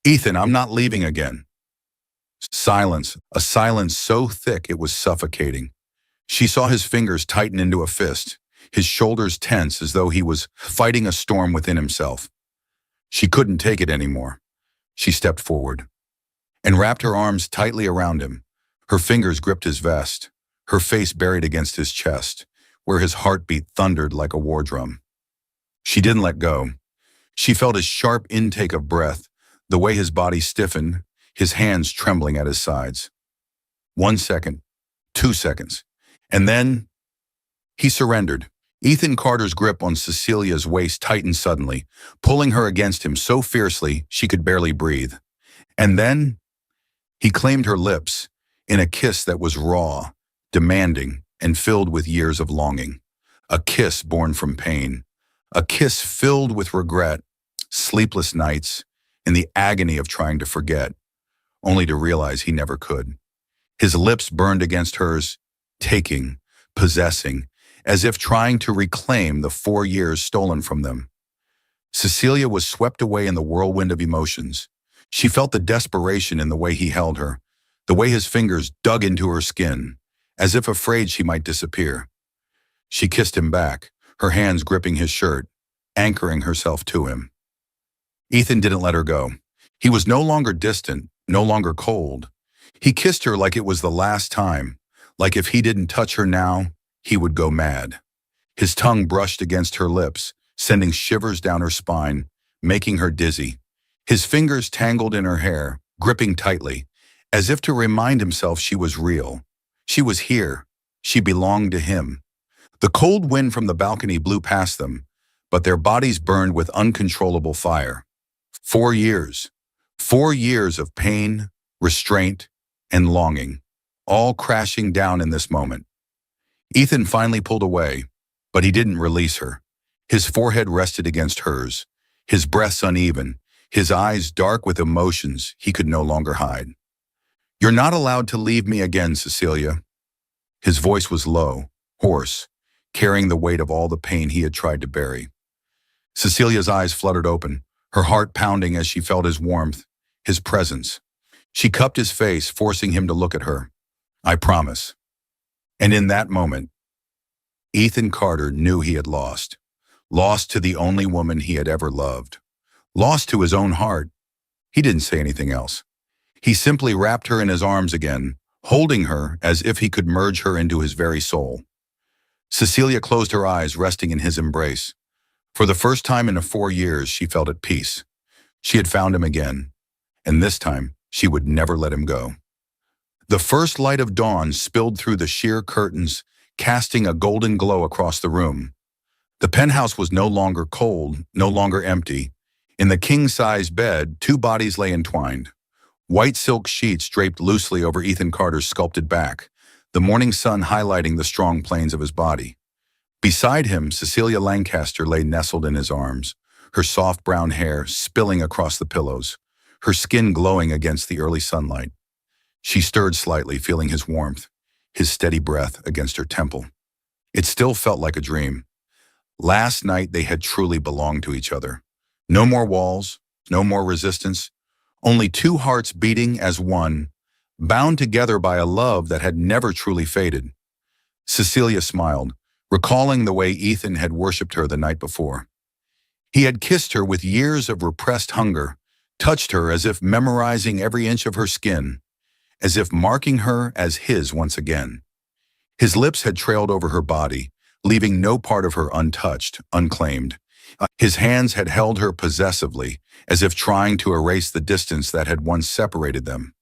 [SPEAKER 1] "Ethan, I'm not leaving again." Silence, a silence so thick it was suffocating. She saw his fingers tighten into a fist, his shoulders tense as though he was fighting a storm within himself. She couldn't take it anymore. She stepped forward and wrapped her arms tightly around him. Her fingers gripped his vest, her face buried against his chest, where his heartbeat thundered like a war drum. She didn't let go. She felt his sharp intake of breath, the way his body stiffened, his hands trembling at his sides. 1 second, 2 seconds, and then he surrendered. Ethan Carter's grip on Cecilia's waist tightened suddenly, pulling her against him so fiercely she could barely breathe. And then he claimed her lips in a kiss that was raw, demanding, and filled with years of longing. A kiss born from pain. A kiss filled with regret, sleepless nights, and the agony of trying to forget, only to realize he never could. His lips burned against hers, taking, possessing, as if trying to reclaim the 4 years stolen from them. Cecilia was swept away in the whirlwind of emotions. She felt the desperation in the way he held her, the way his fingers dug into her skin, as if afraid she might disappear. She kissed him back, her hands gripping his shirt, anchoring herself to him. Ethan didn't let her go. He was no longer distant, no longer cold. He kissed her like it was the last time, like if he didn't touch her now, he would go mad. His tongue brushed against her lips, sending shivers down her spine, making her dizzy. His fingers tangled in her hair, gripping tightly, as if to remind himself she was real. She was here. She belonged to him. The cold wind from the balcony blew past them, but their bodies burned with uncontrollable fire. 4 years. 4 years of pain, restraint, and longing, all crashing down in this moment. Ethan finally pulled away, but he didn't release her. His forehead rested against hers, his breaths uneven, his eyes dark with emotions he could no longer hide. "You're not allowed to leave me again, Cecilia." His voice was low, hoarse, carrying the weight of all the pain he had tried to bury. Cecilia's eyes fluttered open, her heart pounding as she felt his warmth, his presence. She cupped his face, forcing him to look at her. "I promise." And in that moment, Ethan Carter knew he had lost. Lost to the only woman he had ever loved. Lost to his own heart. He didn't say anything else. He simply wrapped her in his arms again, holding her as if he could merge her into his very soul. Cecilia closed her eyes, resting in his embrace. For the first time in 4 years, she felt at peace. She had found him again, and this time, she would never let him go. The first light of dawn spilled through the sheer curtains, casting a golden glow across the room. The penthouse was no longer cold, no longer empty. In the king-size bed, 2 bodies lay entwined. White silk sheets draped loosely over Ethan Carter's sculpted back, the morning sun highlighting the strong planes of his body. Beside him, Cecilia Lancaster lay nestled in his arms, her soft brown hair spilling across the pillows, her skin glowing against the early sunlight. She stirred slightly, feeling his warmth, his steady breath against her temple. It still felt like a dream. Last night they had truly belonged to each other. No more walls, no more resistance, only 2 hearts beating as one, bound together by a love that had never truly faded. Cecilia smiled, recalling the way Ethan had worshipped her the night before. He had kissed her with years of repressed hunger, touched her as if memorizing every inch of her skin, as if marking her as his once again. His lips had trailed over her body, leaving no part of her untouched, unclaimed. His hands had held her possessively, as if trying to erase the distance that had once separated them.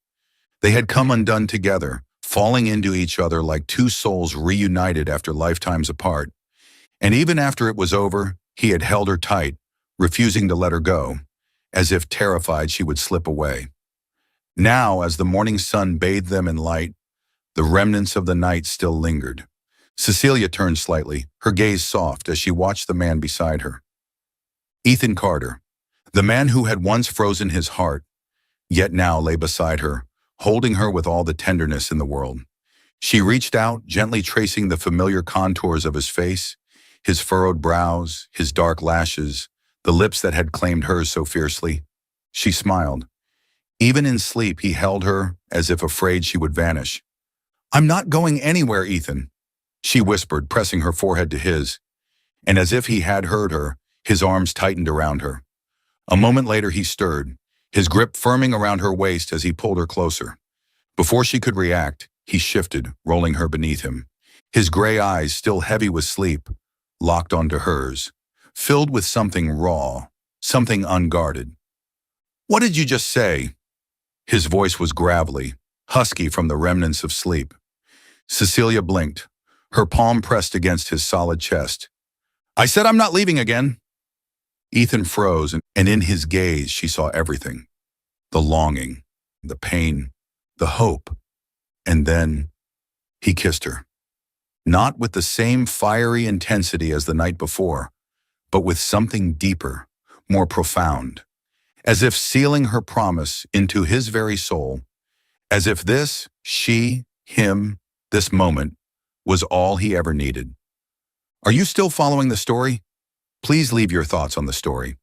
[SPEAKER 1] They had come undone together, falling into each other like two souls reunited after lifetimes apart. And even after it was over, he had held her tight, refusing to let her go, as if terrified she would slip away. Now, as the morning sun bathed them in light, the remnants of the night still lingered. Cecilia turned slightly, her gaze soft as she watched the man beside her. Ethan Carter, the man who had once frozen his heart, yet now lay beside her, holding her with all the tenderness in the world. She reached out, gently tracing the familiar contours of his face, his furrowed brows, his dark lashes, the lips that had claimed hers so fiercely. She smiled. Even in sleep, he held her as if afraid she would vanish. "I'm not going anywhere, Ethan," she whispered, pressing her forehead to his, and as if he had heard her, his arms tightened around her. A moment later he stirred, his grip firming around her waist as he pulled her closer. Before she could react, he shifted, rolling her beneath him. His gray eyes, still heavy with sleep, locked onto hers, filled with something raw, something unguarded. "What did you just say?" His voice was gravelly, husky from the remnants of sleep. Cecilia blinked, her palm pressed against his solid chest. "I said I'm not leaving again." Ethan froze, and in his gaze she saw everything. The longing, the pain, the hope. And then he kissed her. Not with the same fiery intensity as the night before, but with something deeper, more profound, as if sealing her promise into his very soul, as if this, she, him, this moment, was all he ever needed. Are you still following the story? Please leave your thoughts on the story.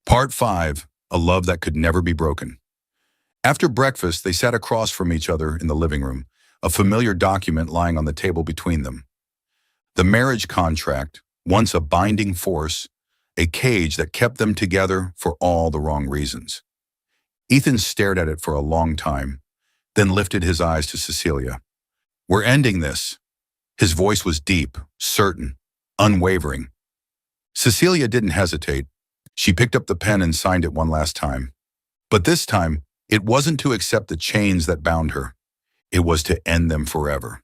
[SPEAKER 1] Part 5, A Love That Could Never Be Broken. After breakfast, they sat across from each other in the living room, a familiar document lying on the table between them. The marriage contract, once a binding force, a cage that kept them together for all the wrong reasons. Ethan stared at it for a long time, then lifted his eyes to Cecilia. "We're ending this." His voice was deep, certain, unwavering. Cecilia didn't hesitate. She picked up the pen and signed it one last time. But this time, it wasn't to accept the chains that bound her. It was to end them forever.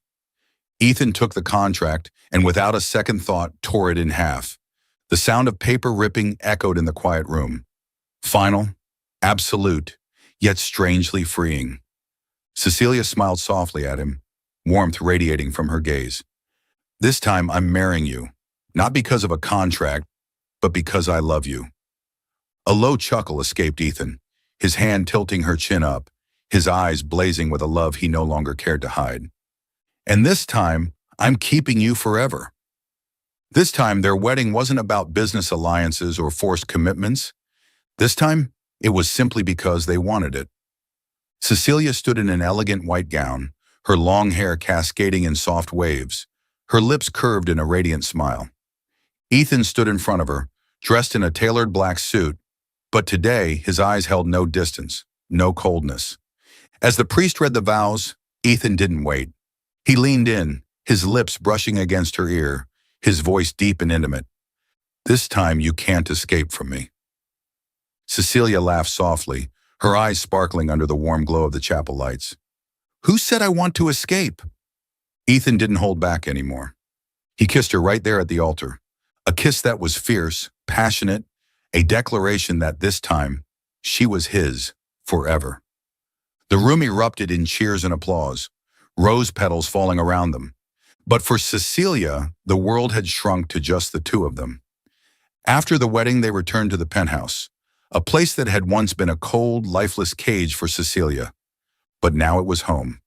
[SPEAKER 1] Ethan took the contract and without a second thought tore it in half. The sound of paper ripping echoed in the quiet room. Final, absolute, yet strangely freeing. Cecilia smiled softly at him, warmth radiating from her gaze. "This time I'm marrying you, not because of a contract, but because I love you." A low chuckle escaped Ethan, his hand tilting her chin up, his eyes blazing with a love he no longer cared to hide. "And this time, I'm keeping you forever." This time, their wedding wasn't about business alliances or forced commitments. This time, it was simply because they wanted it. Cecilia stood in an elegant white gown, her long hair cascading in soft waves, her lips curved in a radiant smile. Ethan stood in front of her, dressed in a tailored black suit, but today his eyes held no distance, no coldness. As the priest read the vows, Ethan didn't wait. He leaned in, his lips brushing against her ear, his voice deep and intimate. "This time you can't escape from me." Cecilia laughed softly, her eyes sparkling under the warm glow of the chapel lights. "Who said I want to escape?" Ethan didn't hold back anymore. He kissed her right there at the altar. A kiss that was fierce, passionate, a declaration that this time, she was his, forever. The room erupted in cheers and applause, rose petals falling around them. But for Cecilia, the world had shrunk to just the two of them. After the wedding, they returned to the penthouse, a place that had once been a cold, lifeless cage for Cecilia. But now it was home.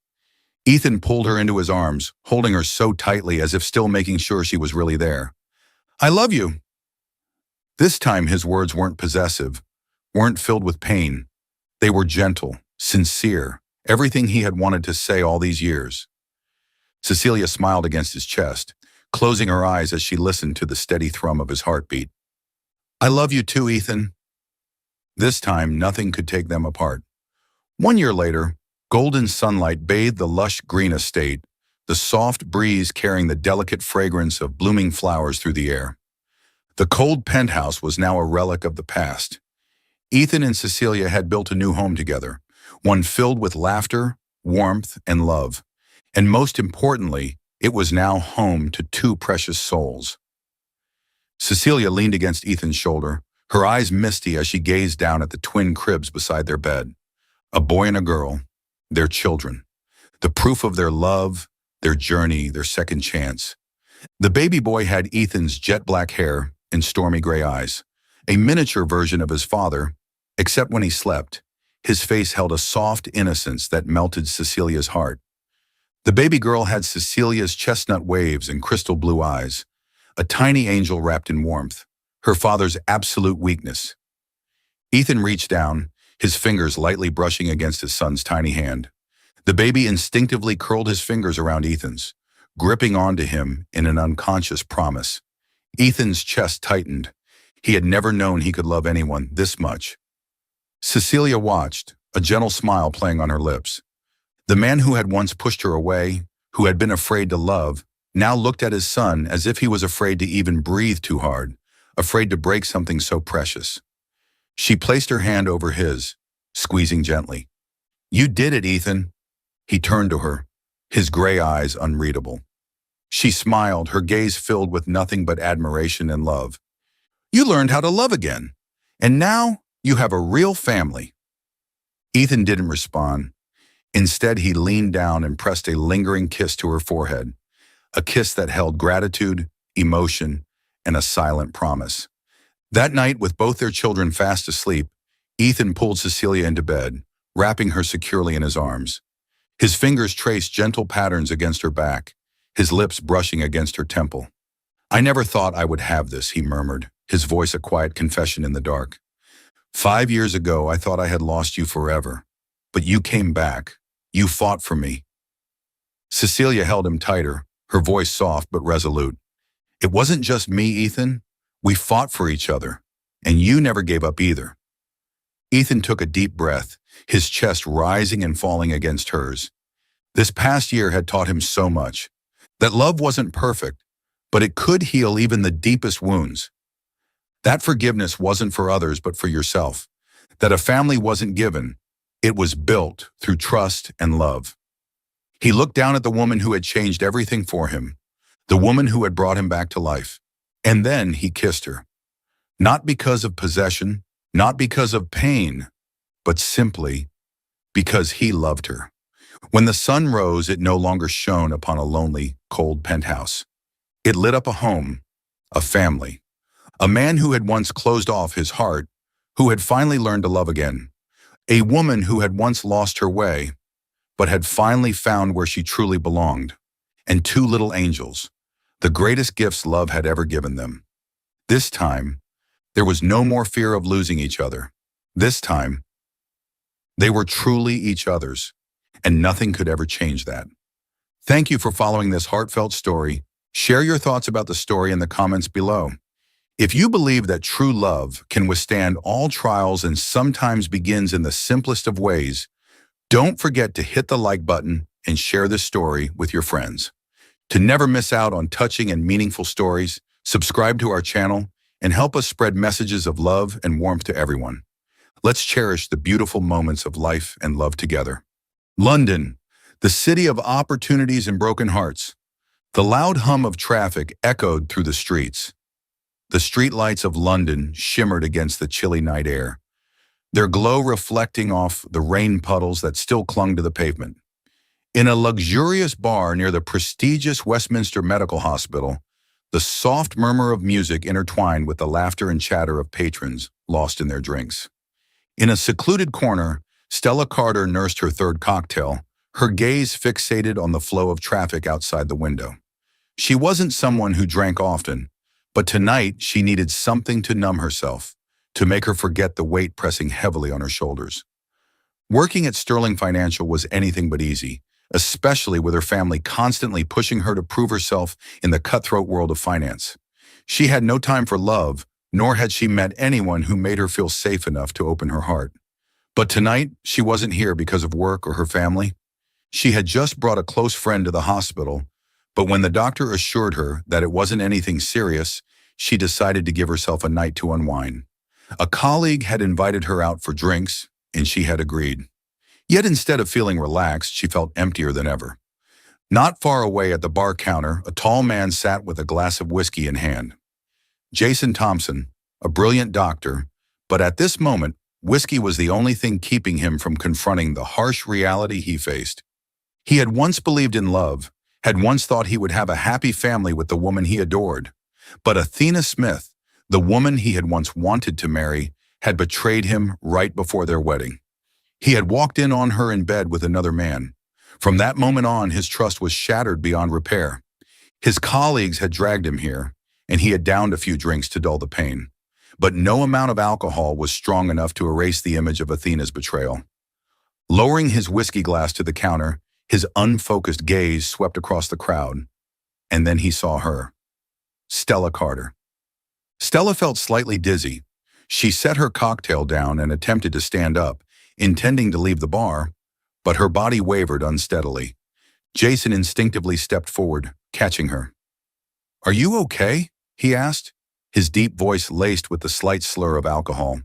[SPEAKER 1] Ethan pulled her into his arms, holding her so tightly as if still making sure she was really there. "I love you." This time his words weren't possessive, weren't filled with pain. They were gentle, sincere, everything he had wanted to say all these years. Cecilia smiled against his chest, closing her eyes as she listened to the steady thrum of his heartbeat. I love you too, Ethan. This time, nothing could take them apart. 1 year later, golden sunlight bathed the lush green estate, the soft breeze carrying the delicate fragrance of blooming flowers through the air. The cold penthouse was now a relic of the past. Ethan and Cecilia had built a new home together, one filled with laughter, warmth, and love. And most importantly, it was now home to two precious souls. Cecilia leaned against Ethan's shoulder, her eyes misty as she gazed down at the twin cribs beside their bed. A boy and a girl, their children, the proof of their love, their journey, their second chance. The baby boy had Ethan's jet black hair and stormy gray eyes, a miniature version of his father, except when he slept. His face held a soft innocence that melted Cecilia's heart. The baby girl had Cecilia's chestnut waves and crystal blue eyes, a tiny angel wrapped in warmth, her father's absolute weakness. Ethan reached down, his fingers lightly brushing against his son's tiny hand. The baby instinctively curled his fingers around Ethan's, gripping onto him in an unconscious promise. Ethan's chest tightened. He had never known he could love anyone this much. Cecilia watched, a gentle smile playing on her lips. The man who had once pushed her away, who had been afraid to love, now looked at his son as if he was afraid to even breathe too hard, afraid to break something so precious. She placed her hand over his, squeezing gently. You did it, Ethan. He turned to her, his gray eyes unreadable. She smiled, her gaze filled with nothing but admiration and love. You learned how to love again, and now you have a real family. Ethan didn't respond. Instead, he leaned down and pressed a lingering kiss to her forehead, a kiss that held gratitude, emotion, and a silent promise. That night, with both their children fast asleep, Ethan pulled Cecilia into bed, wrapping her securely in his arms. His fingers traced gentle patterns against her back, his lips brushing against her temple. I never thought I would have this, he murmured, his voice a quiet confession in the dark. 5 years ago, I thought I had lost you forever, but you came back. You fought for me. Cecilia held him tighter, her voice soft but resolute. It wasn't just me, Ethan. We fought for each other, and you never gave up either. Ethan took a deep breath, his chest rising and falling against hers. This past year had taught him so much. That love wasn't perfect, but it could heal even the deepest wounds. That forgiveness wasn't for others but for yourself. That a family wasn't given, it was built through trust and love. He looked down at the woman who had changed everything for him, the woman who had brought him back to life. And then he kissed her. Not because of possession, not because of pain, but simply because he loved her. When the sun rose, it no longer shone upon a lonely, cold penthouse. It lit up a home, a family, a man who had once closed off his heart, who had finally learned to love again, a woman who had once lost her way, but had finally found where she truly belonged, and two little angels, the greatest gifts love had ever given them. This time, there was no more fear of losing each other. This time, they were truly each other's, and nothing could ever change that. Thank you for following this heartfelt story. Share your thoughts about the story in the comments below. If you believe that true love can withstand all trials and sometimes begins in the simplest of ways, don't forget to hit the like button and share this story with your friends. To never miss out on touching and meaningful stories, subscribe to our channel and help us spread messages of love and warmth to everyone. Let's cherish the beautiful moments of life and love together. London, the city of opportunities and broken hearts. The loud hum of traffic echoed through the streets. The streetlights of London shimmered against the chilly night air, their glow reflecting off the rain puddles that still clung to the pavement. In a luxurious bar near the prestigious Westminster Medical Hospital, the soft murmur of music intertwined with the laughter and chatter of patrons lost in their drinks. In a secluded corner, Stella Carter nursed her third cocktail, her gaze fixated on the flow of traffic outside the window. She wasn't someone who drank often, but tonight she needed something to numb herself, to make her forget the weight pressing heavily on her shoulders. Working at Sterling Financial was anything but easy, especially with her family constantly pushing her to prove herself in the cutthroat world of finance. She had no time for love, nor had she met anyone who made her feel safe enough to open her heart. But tonight, she wasn't here because of work or her family. She had just brought a close friend to the hospital, but when the doctor assured her that it wasn't anything serious, she decided to give herself a night to unwind. A colleague had invited her out for drinks, and she had agreed. Yet instead of feeling relaxed, she felt emptier than ever. Not far away at the bar counter, a tall man sat with a glass of whiskey in hand. Jason Thompson, a brilliant doctor, but at this moment, whiskey was the only thing keeping him from confronting the harsh reality he faced. He had once believed in love, had once thought he would have a happy family with the woman he adored. But Athena Smith, the woman he had once wanted to marry, had betrayed him right before their wedding. He had walked in on her in bed with another man. From that moment on, his trust was shattered beyond repair. His colleagues had dragged him here, and he had downed a few drinks to dull the pain. But no amount of alcohol was strong enough to erase the image of Athena's betrayal. Lowering his whiskey glass to the counter, his unfocused gaze swept across the crowd. And then he saw her. Stella Carter. Stella felt slightly dizzy. She set her cocktail down and attempted to stand up, intending to leave the bar, but her body wavered unsteadily. Jason instinctively stepped forward, catching her. "Are you okay?" he asked, his deep voice laced with the slight slur of alcohol.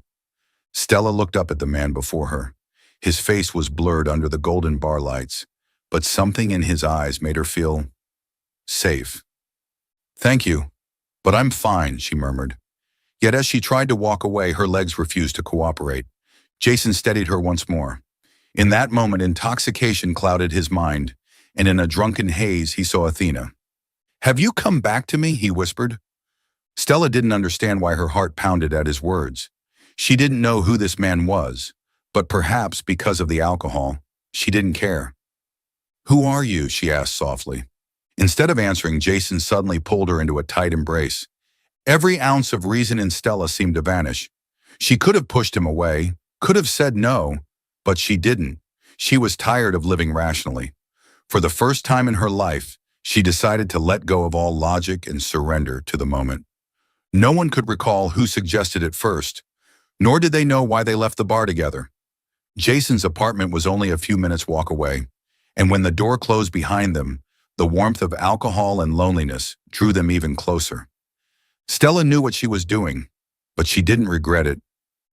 [SPEAKER 1] Stella looked up at the man before her. His face was blurred under the golden bar lights, but something in his eyes made her feel safe. "Thank you, but I'm fine," she murmured. Yet as she tried to walk away, her legs refused to cooperate. Jason steadied her once more. In that moment, intoxication clouded his mind, and in a drunken haze, he saw Athena. "Have you come back to me?" he whispered. Stella didn't understand why her heart pounded at his words. She didn't know who this man was, but perhaps because of the alcohol, she didn't care. "Who are you?" she asked softly. Instead of answering, Jason suddenly pulled her into a tight embrace. Every ounce of reason in Stella seemed to vanish. She could have pushed him away, could have said no, but she didn't. She was tired of living rationally. For the first time in her life, she decided to let go of all logic and surrender to the moment. No one could recall who suggested it first, nor did they know why they left the bar together. Jason's apartment was only a few minutes' walk away, and when the door closed behind them, the warmth of alcohol and loneliness drew them even closer. Stella knew what she was doing, but she didn't regret it.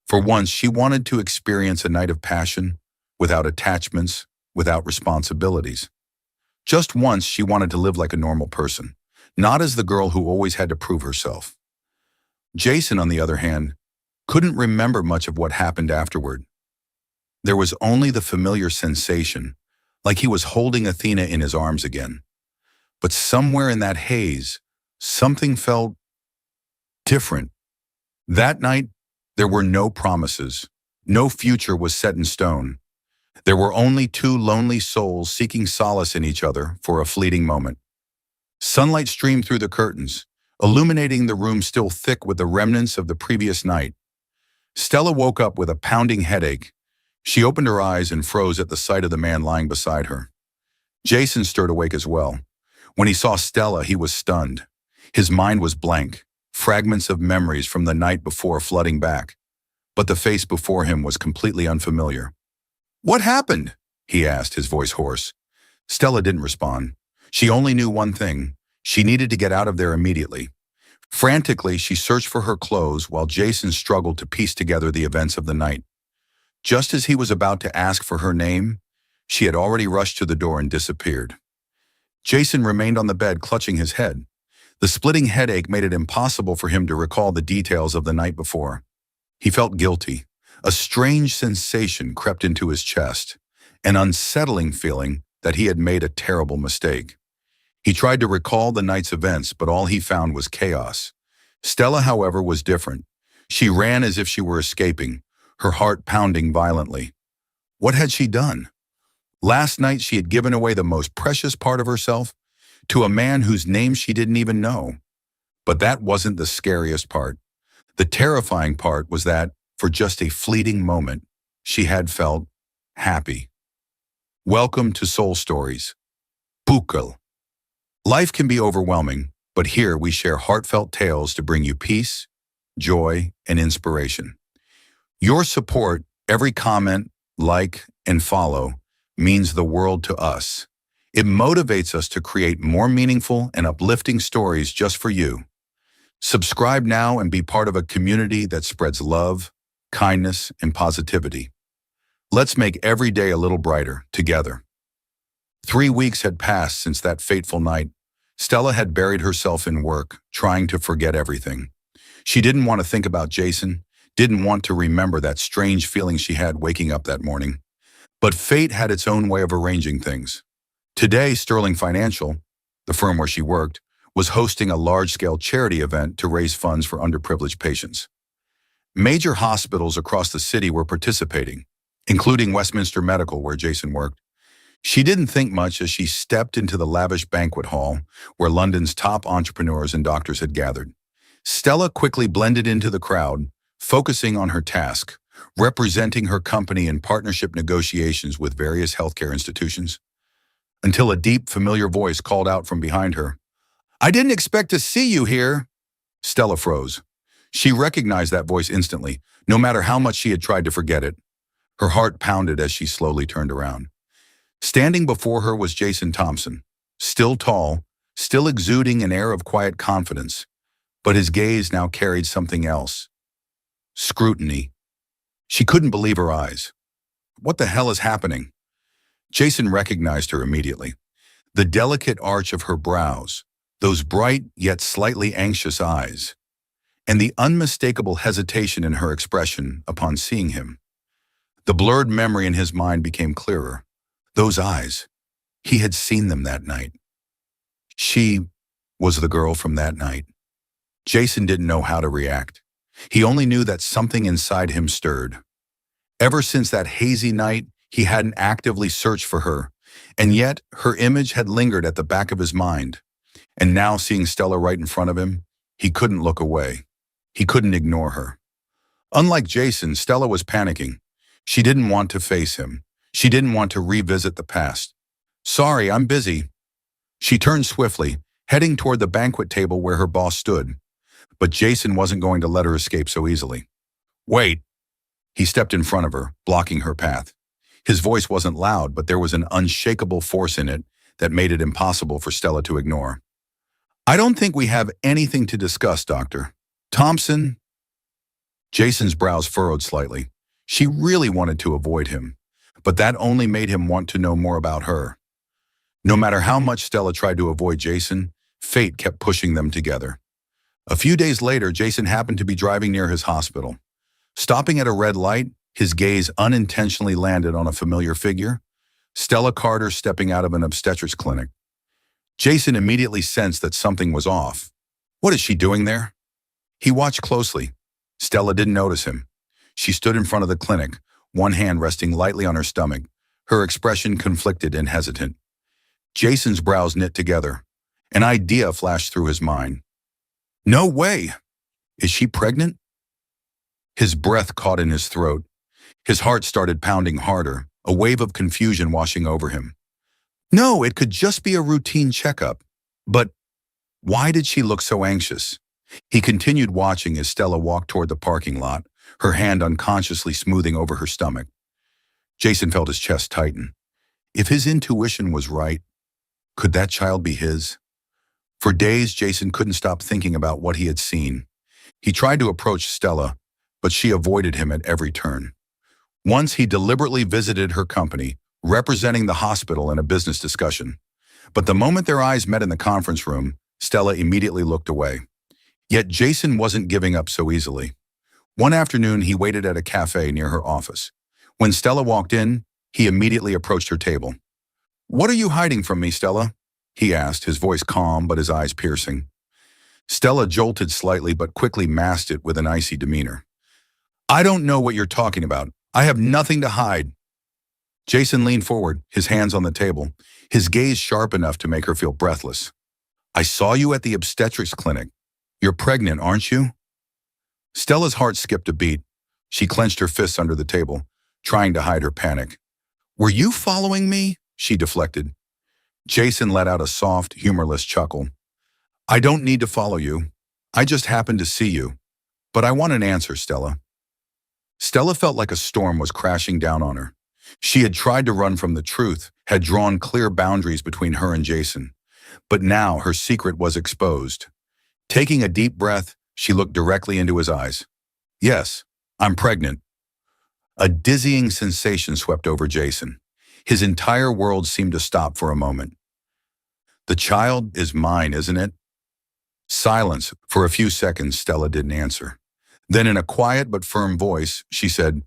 [SPEAKER 1] For once, she wanted to experience a night of passion, without attachments, without responsibilities. Just once, she wanted to live like a normal person, not as the girl who always had to prove herself. Jason, on the other hand, couldn't remember much of what happened afterward. There was only the familiar sensation, like he was holding Athena in his arms again. But somewhere in that haze, something felt different. That night, there were no promises. No future was set in stone. There were only two lonely souls seeking solace in each other for a fleeting moment. Sunlight streamed through the curtains, illuminating the room still thick with the remnants of the previous night. Stella woke up with a pounding headache. She opened her eyes and froze at the sight of the man lying beside her. Jason stirred awake as well. When he saw Stella, he was stunned. His mind was blank, fragments of memories from the night before flooding back. But the face before him was completely unfamiliar. "What happened?" he asked, his voice hoarse. Stella didn't respond. She only knew one thing. She needed to get out of there immediately. Frantically, she searched for her clothes while Jason struggled to piece together the events of the night. Just as he was about to ask for her name, she had already rushed to the door and disappeared. Jason remained on the bed, clutching his head. The splitting headache made it impossible for him to recall the details of the night before. He felt guilty. A strange sensation crept into his chest, an unsettling feeling that he had made a terrible mistake. He tried to recall the night's events, but all he found was chaos. Stella, however, was different. She ran as if she were escaping, her heart pounding violently. What had she done? Last night she had given away the most precious part of herself to a man whose name she didn't even know. But that wasn't the scariest part. The terrifying part was that, for just a fleeting moment, she had felt happy. Welcome to Soul Stories. Bukal. Life can be overwhelming, but here we share heartfelt tales to bring you peace, joy, and inspiration. Your support, every comment, like, and follow, means the world to us. It motivates us to create more meaningful and uplifting stories just for you. Subscribe now and be part of a community that spreads love, kindness, and positivity. Let's make every day a little brighter together. 3 weeks had passed since that fateful night. Stella had buried herself in work, trying to forget everything. She didn't want to think about Jason, didn't want to remember that strange feeling she had waking up that morning. But fate had its own way of arranging things. Today, Sterling Financial, the firm where she worked, was hosting a large-scale charity event to raise funds for underprivileged patients. Major hospitals across the city were participating, including Westminster Medical, where Jason worked. She didn't think much as she stepped into the lavish banquet hall where London's top entrepreneurs and doctors had gathered. Stella quickly blended into the crowd, focusing on her task, representing her company in partnership negotiations with various healthcare institutions, until a deep, familiar voice called out from behind her, "I didn't expect to see you here." Stella froze. She recognized that voice instantly, no matter how much she had tried to forget it. Her heart pounded as she slowly turned around. Standing before her was Jason Thompson, still tall, still exuding an air of quiet confidence, but his gaze now carried something else. Scrutiny. She couldn't believe her eyes. What the hell is happening? Jason recognized her immediately. The delicate arch of her brows, those bright yet slightly anxious eyes, and the unmistakable hesitation in her expression upon seeing him. The blurred memory in his mind became clearer. Those eyes, he had seen them that night. She was the girl from that night. Jason didn't know how to react. He only knew that something inside him stirred. Ever since that hazy night, he hadn't actively searched for her, and yet her image had lingered at the back of his mind. And now, seeing Stella right in front of him, he couldn't look away. He couldn't ignore her. Unlike Jason, Stella was panicking. She didn't want to face him. She didn't want to revisit the past. "Sorry, I'm busy." She turned swiftly, heading toward the banquet table where her boss stood. But Jason wasn't going to let her escape so easily. "Wait." He stepped in front of her, blocking her path. His voice wasn't loud, but there was an unshakable force in it that made it impossible for Stella to ignore. "I don't think we have anything to discuss, Dr. Thompson." Jason's brows furrowed slightly. She really wanted to avoid him, but that only made him want to know more about her. No matter how much Stella tried to avoid Jason, fate kept pushing them together. A few days later, Jason happened to be driving near his hospital. Stopping at a red light, his gaze unintentionally landed on a familiar figure, Stella Carter stepping out of an obstetrics clinic. Jason immediately sensed that something was off. What is she doing there? He watched closely. Stella didn't notice him. She stood in front of the clinic, one hand resting lightly on her stomach, her expression conflicted and hesitant. Jason's brows knit together. An idea flashed through his mind. "No way! Is she pregnant?" His breath caught in his throat. His heart started pounding harder, a wave of confusion washing over him. No, it could just be a routine checkup. But why did she look so anxious? He continued watching as Stella walked toward the parking lot, her hand unconsciously smoothing over her stomach. Jason felt his chest tighten. If his intuition was right, could that child be his? For days, Jason couldn't stop thinking about what he had seen. He tried to approach Stella, but she avoided him at every turn. Once he deliberately visited her company, representing the hospital in a business discussion. But the moment their eyes met in the conference room, Stella immediately looked away. Yet Jason wasn't giving up so easily. One afternoon, he waited at a cafe near her office. When Stella walked in, he immediately approached her table. "What are you hiding from me, Stella?" he asked, his voice calm but his eyes piercing. Stella jolted slightly but quickly masked it with an icy demeanor. "I don't know what you're talking about. I have nothing to hide." Jason leaned forward, his hands on the table, his gaze sharp enough to make her feel breathless. "I saw you at the obstetrics clinic. You're pregnant, aren't you?" Stella's heart skipped a beat. She clenched her fists under the table, trying to hide her panic. Were you following me? She deflected. Jason let out a soft, humorless chuckle. I don't need to follow you. I just happened to see you. But I want an answer, Stella. Stella felt like a storm was crashing down on her. She had tried to run from the truth, had drawn clear boundaries between her and Jason. But now her secret was exposed. Taking a deep breath, she looked directly into his eyes. Yes, I'm pregnant. A dizzying sensation swept over Jason. His entire world seemed to stop for a moment. The child is mine, isn't it? Silence. For a few seconds, Stella didn't answer. Then in a quiet but firm voice, she said,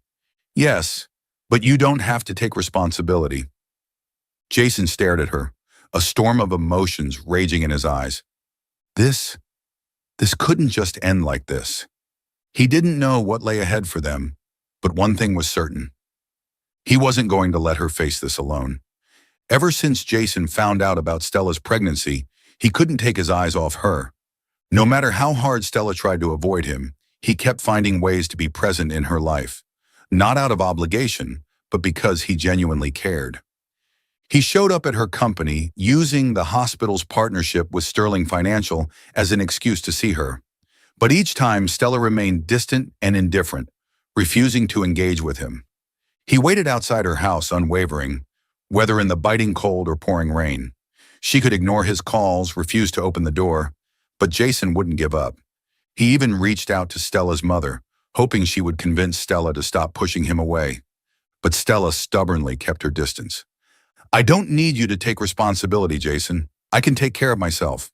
[SPEAKER 1] Yes, but you don't have to take responsibility. Jason stared at her, a storm of emotions raging in his eyes. This couldn't just end like this. He didn't know what lay ahead for them, but one thing was certain. He wasn't going to let her face this alone. Ever since Jason found out about Stella's pregnancy, he couldn't take his eyes off her. No matter how hard Stella tried to avoid him, he kept finding ways to be present in her life. Not out of obligation, but because he genuinely cared. He showed up at her company, using the hospital's partnership with Sterling Financial as an excuse to see her. But each time, Stella remained distant and indifferent, refusing to engage with him. He waited outside her house, unwavering, whether in the biting cold or pouring rain. She could ignore his calls, refuse to open the door, but Jason wouldn't give up. He even reached out to Stella's mother, hoping she would convince Stella to stop pushing him away. But Stella stubbornly kept her distance. I don't need you to take responsibility, Jason. I can take care of myself.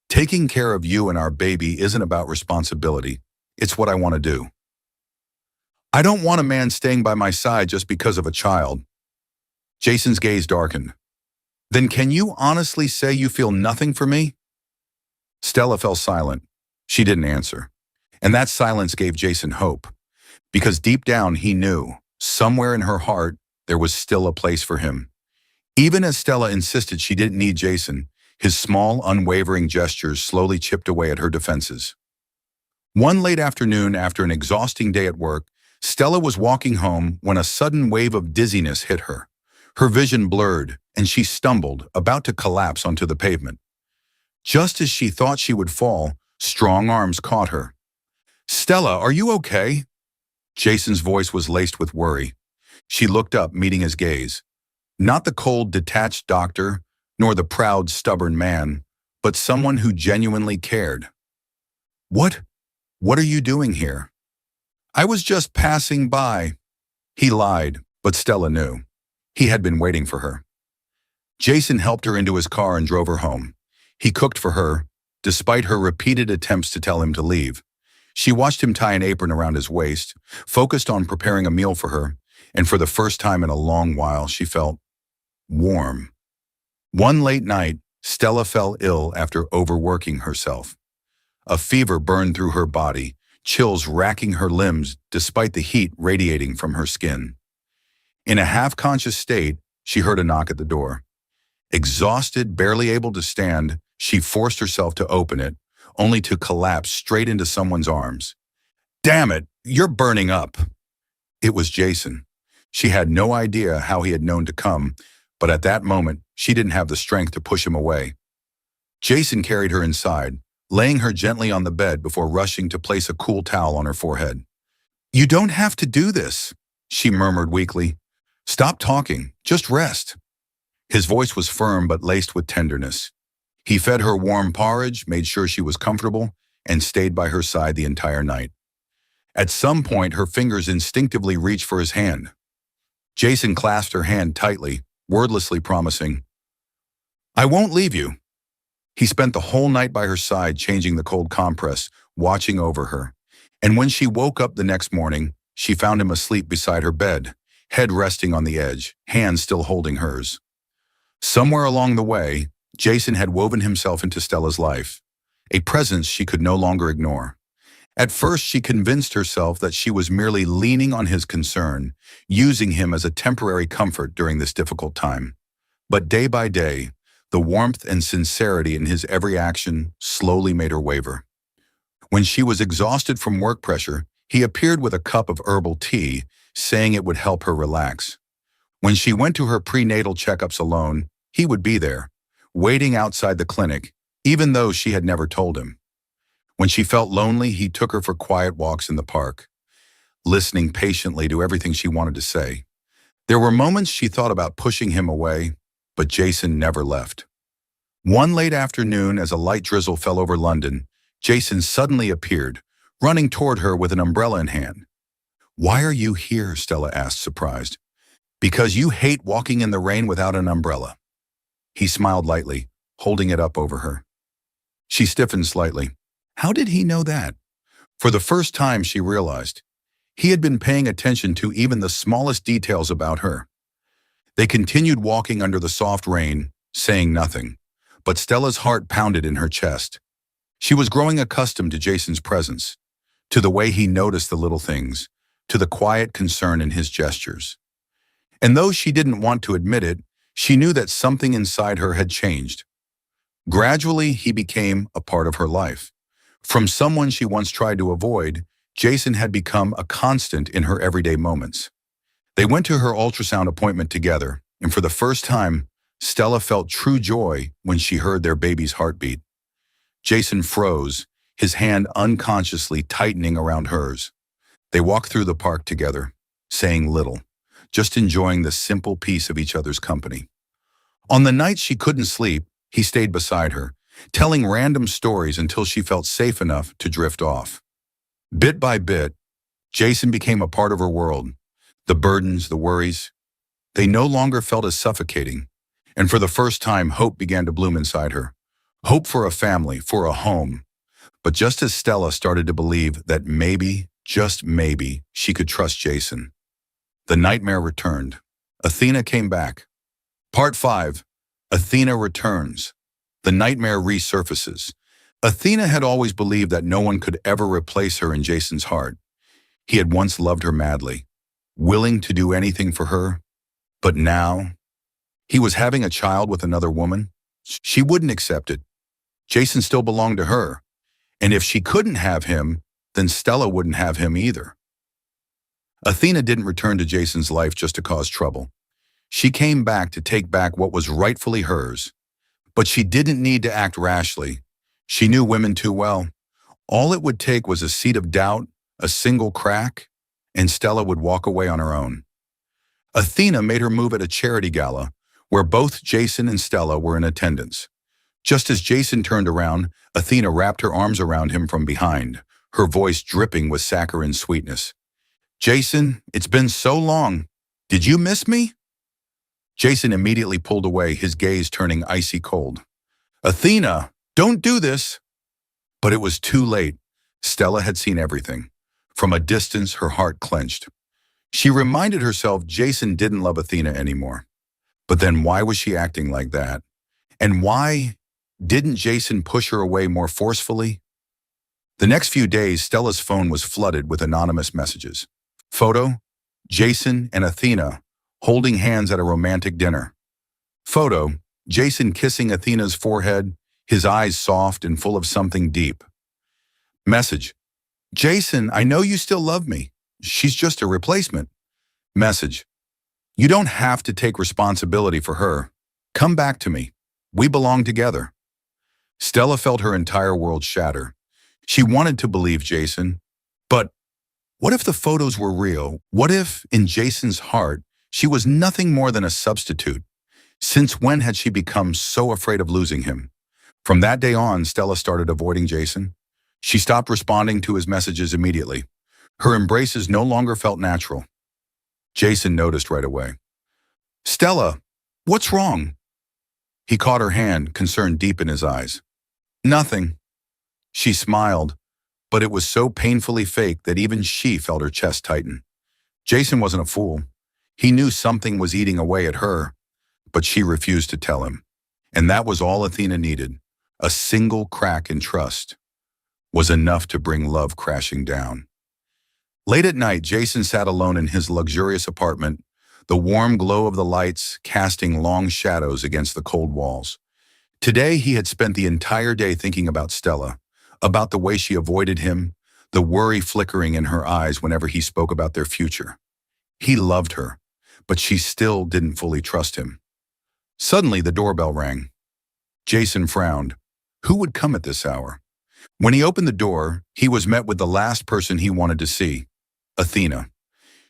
[SPEAKER 1] Taking care of you and our baby isn't about responsibility. It's what I want to do. I don't want a man staying by my side just because of a child. Jason's gaze darkened. Then can you honestly say you feel nothing for me? Stella fell silent. She didn't answer. And that silence gave Jason hope. Because deep down he knew, somewhere in her heart, there was still a place for him. Even as Stella insisted she didn't need Jason, his small, unwavering gestures slowly chipped away at her defenses. One late afternoon, after an exhausting day at work, Stella was walking home when a sudden wave of dizziness hit her. Her vision blurred, and she stumbled, about to collapse onto the pavement. Just as she thought she would fall, strong arms caught her. Stella, are you okay? Jason's voice was laced with worry. She looked up, meeting his gaze. Not the cold, detached doctor, nor the proud, stubborn man, but someone who genuinely cared. What are you doing here? I was just passing by. He lied, but Stella knew. He had been waiting for her. Jason helped her into his car and drove her home. He cooked for her, despite her repeated attempts to tell him to leave. She watched him tie an apron around his waist, focused on preparing a meal for her, and for the first time in a long while, she felt warm. One late night, Stella fell ill after overworking herself. A fever burned through her body, chills racking her limbs despite the heat radiating from her skin. In a half-conscious state, she heard a knock at the door. Exhausted, barely able to stand, she forced herself to open it, only to collapse straight into someone's arms. Damn it, you're burning up. It was Jason. She had no idea how he had known to come, but at that moment, she didn't have the strength to push him away. Jason carried her inside, laying her gently on the bed before rushing to place a cool towel on her forehead. You don't have to do this, she murmured weakly. Stop talking, just rest. His voice was firm but laced with tenderness. He fed her warm porridge, made sure she was comfortable, and stayed by her side the entire night. At some point, her fingers instinctively reached for his hand. Jason clasped her hand tightly, wordlessly promising, I won't leave you. He spent the whole night by her side, changing the cold compress, watching over her. And when she woke up the next morning, she found him asleep beside her bed, head resting on the edge, hands still holding hers. Somewhere along the way, Jason had woven himself into Stella's life, a presence she could no longer ignore. At first, she convinced herself that she was merely leaning on his concern, using him as a temporary comfort during this difficult time. But day by day, the warmth and sincerity in his every action slowly made her waver. When she was exhausted from work pressure, he appeared with a cup of herbal tea, saying it would help her relax. When she went to her prenatal checkups alone, he would be there, waiting outside the clinic, even though she had never told him. When she felt lonely, he took her for quiet walks in the park, listening patiently to everything she wanted to say. There were moments she thought about pushing him away, but Jason never left. One late afternoon, as a light drizzle fell over London, Jason suddenly appeared, running toward her with an umbrella in hand. "Why are you here?" Stella asked, surprised. "Because you hate walking in the rain without an umbrella." He smiled lightly, holding it up over her. She stiffened slightly. How did he know that? For the first time, she realized. He had been paying attention to even the smallest details about her. They continued walking under the soft rain, saying nothing, but Stella's heart pounded in her chest. She was growing accustomed to Jason's presence, to the way he noticed the little things, to the quiet concern in his gestures. And though she didn't want to admit it, she knew that something inside her had changed. Gradually, he became a part of her life. From someone she once tried to avoid, Jason had become a constant in her everyday moments. They went to her ultrasound appointment together, and for the first time, Stella felt true joy when she heard their baby's heartbeat. Jason froze, his hand unconsciously tightening around hers. They walked through the park together, saying little, just enjoying the simple peace of each other's company. On the nights she couldn't sleep, he stayed beside her, telling random stories until she felt safe enough to drift off. Bit by bit, Jason became a part of her world. The burdens, the worries, they no longer felt as suffocating. And for the first time, hope began to bloom inside her. Hope for a family, for a home. But just as Stella started to believe that maybe, just maybe, she could trust Jason, the nightmare returned. Athena came back. Part 5. Athena returns. The nightmare resurfaces. Athena had always believed that no one could ever replace her in Jason's heart. He had once loved her madly, willing to do anything for her. But now, he was having a child with another woman. She wouldn't accept it. Jason still belonged to her. And if she couldn't have him, then Stella wouldn't have him either. Athena didn't return to Jason's life just to cause trouble. She came back to take back what was rightfully hers. But she didn't need to act rashly. She knew women too well. All it would take was a seed of doubt, a single crack, and Stella would walk away on her own. Athena made her move at a charity gala, where both Jason and Stella were in attendance. Just as Jason turned around, Athena wrapped her arms around him from behind, her voice dripping with saccharine sweetness. "Jason, it's been so long. Did you miss me?" Jason immediately pulled away, his gaze turning icy cold. "Athena, don't do this!" But it was too late. Stella had seen everything. From a distance, her heart clenched. She reminded herself Jason didn't love Athena anymore. But then why was she acting like that? And why didn't Jason push her away more forcefully? The next few days, Stella's phone was flooded with anonymous messages. Photo: Jason and Athena holding hands at a romantic dinner. Photo: Jason kissing Athena's forehead, his eyes soft and full of something deep. Message: Jason, I know you still love me. She's just a replacement. Message: you don't have to take responsibility for her. Come back to me. We belong together. Stella felt her entire world shatter. She wanted to believe Jason. But what if the photos were real? What if, in Jason's heart, she was nothing more than a substitute? Since when had she become so afraid of losing him? From that day on, Stella started avoiding Jason. She stopped responding to his messages immediately. Her embraces no longer felt natural. Jason noticed right away. "Stella, what's wrong?" He caught her hand, concern deep in his eyes. "Nothing." She smiled, but it was so painfully fake that even she felt her chest tighten. Jason wasn't a fool. He knew something was eating away at her, but she refused to tell him. And that was all Athena needed. A single crack in trust was enough to bring love crashing down. Late at night, Jason sat alone in his luxurious apartment, the warm glow of the lights casting long shadows against the cold walls. Today, he had spent the entire day thinking about Stella, about the way she avoided him, the worry flickering in her eyes whenever he spoke about their future. He loved her, but she still didn't fully trust him. Suddenly, the doorbell rang. Jason frowned. Who would come at this hour? When he opened the door, he was met with the last person he wanted to see, Athena.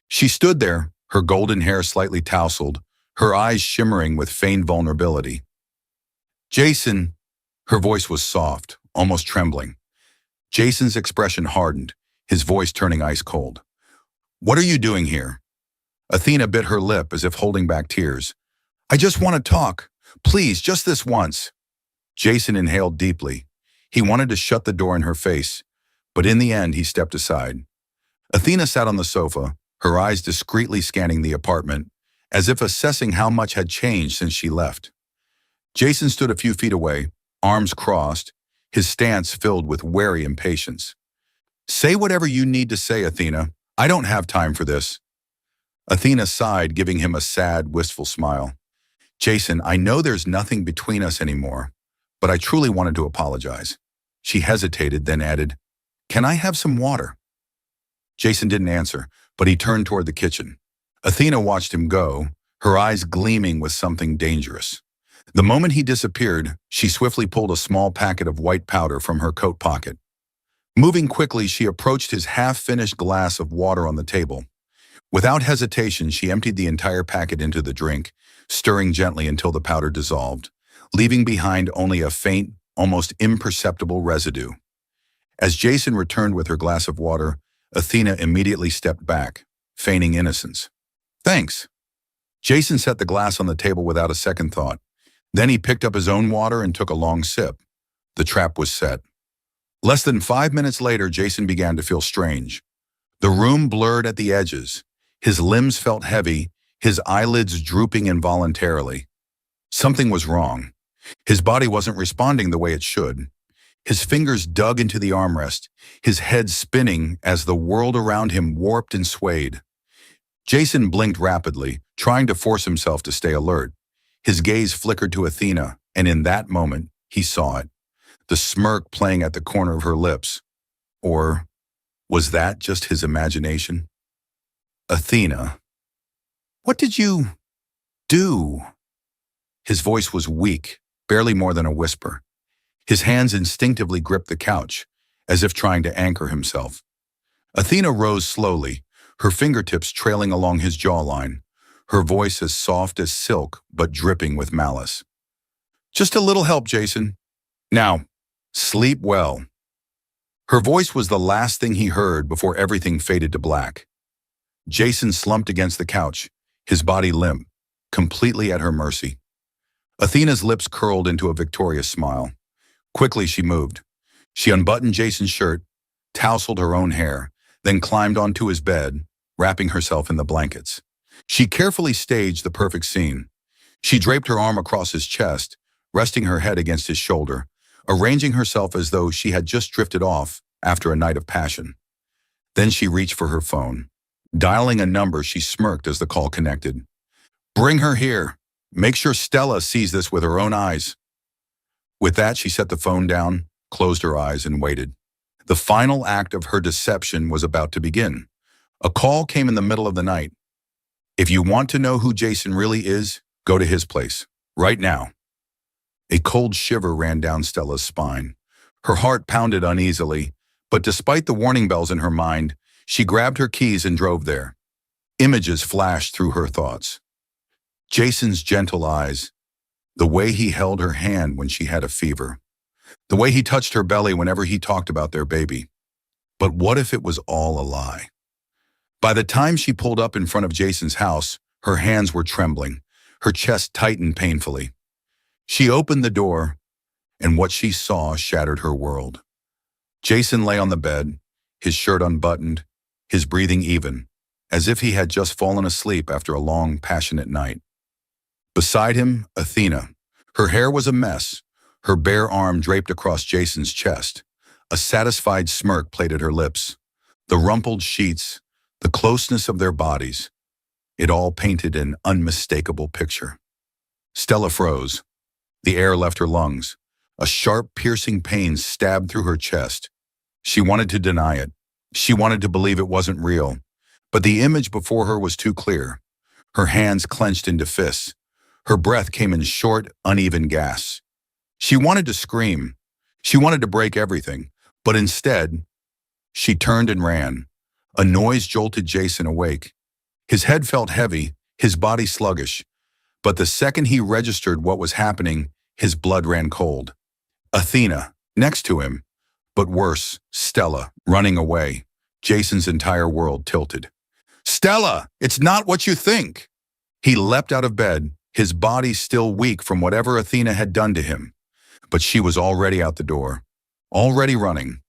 [SPEAKER 1] She stood there, her golden hair slightly tousled, her eyes shimmering with feigned vulnerability. Jason, her voice was soft, almost trembling. Jason's expression hardened, his voice turning ice cold. What are you doing here? Athena bit her lip as if holding back tears. I just want to talk. Please, just this once. Jason inhaled deeply. He wanted to shut the door in her face, but in the end he stepped aside. Athena sat on the sofa, her eyes discreetly scanning the apartment, as if assessing how much had changed since she left. Jason stood a few feet away, arms crossed, his stance filled with wary impatience. Say whatever you need to say, Athena. I don't have time for this. Athena sighed, giving him a sad, wistful smile. Jason, I know there's nothing between us anymore, but I truly wanted to apologize. She hesitated, then added, Can I have some water? Jason didn't answer, but he turned toward the kitchen. Athena watched him go, her eyes gleaming with something dangerous. The moment he disappeared, she swiftly pulled a small packet of white powder from her coat pocket. Moving quickly, she approached his half-finished glass of water on the table. Without hesitation, she emptied the entire packet into the drink, stirring gently until the powder dissolved, leaving behind only a faint, almost imperceptible residue. As Jason returned with her glass of water, Athena immediately stepped back, feigning innocence. Thanks. Jason set the glass on the table without a second thought. Then he picked up his own water and took a long sip. The trap was set. Less than 5 minutes later, Jason began to feel strange. The room blurred at the edges. His limbs felt heavy, his eyelids drooping involuntarily. Something was wrong. His body wasn't responding the way it should. His fingers dug into the armrest, his head spinning as the world around him warped and swayed. Jason blinked rapidly, trying to force himself to stay alert. His gaze flickered to Athena, and in that moment, he saw it. The smirk playing at the corner of her lips. Or was that just his imagination? Athena, what did you do? His voice was weak, barely more than a whisper. His hands instinctively gripped the couch, as if trying to anchor himself. Athena rose slowly, her fingertips trailing along his jawline, her voice as soft as silk but dripping with malice. Just a little help, Jason. Now, sleep well. Her voice was the last thing he heard before everything faded to black. Jason slumped against the couch, his body limp, completely at her mercy. Athena's lips curled into a victorious smile. Quickly she moved. She unbuttoned Jason's shirt, tousled her own hair, then climbed onto his bed, wrapping herself in the blankets. She carefully staged the perfect scene. She draped her arm across his chest, resting her head against his shoulder, arranging herself as though she had just drifted off after a night of passion. Then she reached for her phone. Dialing a number, she smirked as the call connected. Bring her here. Make sure Stella sees this with her own eyes. With that, she set the phone down, closed her eyes, and waited. The final act of her deception was about to begin. A call came in the middle of the night. If you want to know who Jason really is, go to his place, right now. A cold shiver ran down Stella's spine. Her heart pounded uneasily, but despite the warning bells in her mind, she grabbed her keys and drove there. Images flashed through her thoughts. Jason's gentle eyes, the way he held her hand when she had a fever, the way he touched her belly whenever he talked about their baby. But what if it was all a lie? By the time she pulled up in front of Jason's house, her hands were trembling, her chest tightened painfully. She opened the door, and what she saw shattered her world. Jason lay on the bed, his shirt unbuttoned, his breathing even, as if he had just fallen asleep after a long, passionate night. Beside him, Athena. Her hair was a mess, her bare arm draped across Jason's chest. A satisfied smirk played at her lips. The rumpled sheets, the closeness of their bodies, it all painted an unmistakable picture. Stella froze. The air left her lungs. A sharp, piercing pain stabbed through her chest. She wanted to deny it. She wanted to believe it wasn't real. But the image before her was too clear. Her hands clenched into fists. Her breath came in short, uneven gasps. She wanted to scream. She wanted to break everything. But instead, she turned and ran. A noise jolted Jason awake. His head felt heavy, his body sluggish. But the second he registered what was happening, his blood ran cold. Athena, next to him. But worse, Stella, running away. Jason's entire world tilted. "Stella, it's not what you think!" He leapt out of bed, his body still weak from whatever Athena had done to him. But she was already out the door, already running.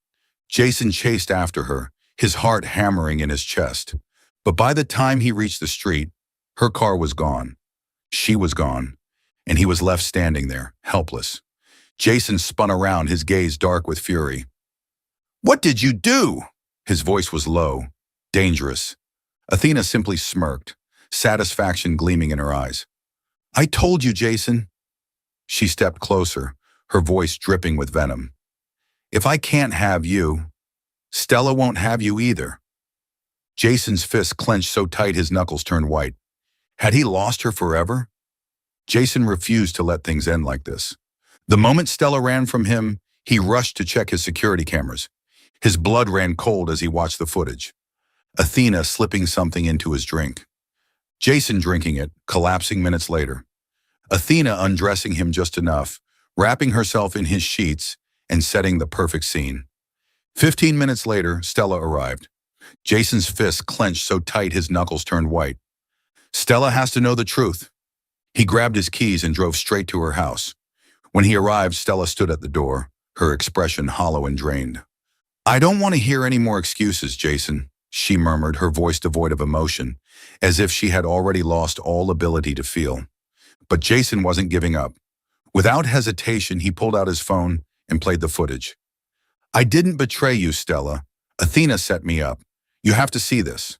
[SPEAKER 1] Jason chased after her, his heart hammering in his chest. But by the time he reached the street, her car was gone. She was gone, and he was left standing there, helpless. Jason spun around, his gaze dark with fury. "What did you do?" His voice was low, dangerous. Athena simply smirked, satisfaction gleaming in her eyes. "I told you, Jason." She stepped closer, her voice dripping with venom. "If I can't have you, Stella won't have you either." Jason's fists clenched so tight his knuckles turned white. Had he lost her forever? Jason refused to let things end like this. The moment Stella ran from him, he rushed to check his security cameras. His blood ran cold as he watched the footage. Athena slipping something into his drink. Jason drinking it, collapsing minutes later. Athena undressing him just enough, wrapping herself in his sheets and setting the perfect scene. 15 minutes later, Stella arrived. Jason's fists clenched so tight his knuckles turned white. Stella has to know the truth. He grabbed his keys and drove straight to her house. When he arrived, Stella stood at the door, her expression hollow and drained. "I don't want to hear any more excuses, Jason," she murmured, her voice devoid of emotion, as if she had already lost all ability to feel. But Jason wasn't giving up. Without hesitation, he pulled out his phone and played the footage. "I didn't betray you, Stella. Athena set me up. You have to see this."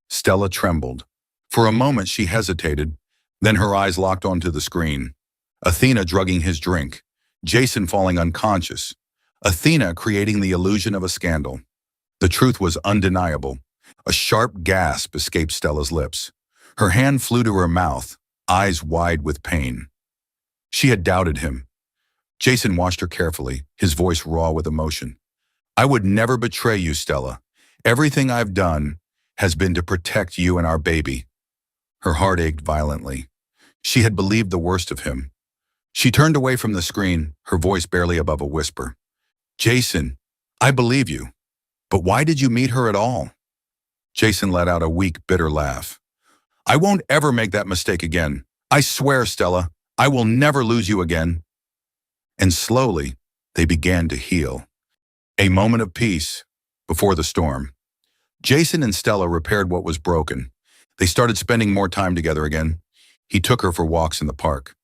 [SPEAKER 1] Stella trembled. For a moment, she hesitated, then her eyes locked onto the screen. Athena drugging his drink, Jason falling unconscious, Athena creating the illusion of a scandal. The truth was undeniable. A sharp gasp escaped Stella's lips. Her hand flew to her mouth, eyes wide with pain. She had doubted him. Jason watched her carefully, his voice raw with emotion. "I would never betray you, Stella. Everything I've done has been to protect you and our baby." Her heart ached violently. She had believed the worst of him. She turned away from the screen, her voice barely above a whisper. "Jason, I believe you. But why did you meet her at all?" Jason let out a weak, bitter laugh. "I won't ever make that mistake again. I swear, Stella, I will never lose you again." And slowly, they began to heal. A moment of peace before the storm. Jason and Stella repaired what was broken. They started spending more time together again. He took her for walks in the park.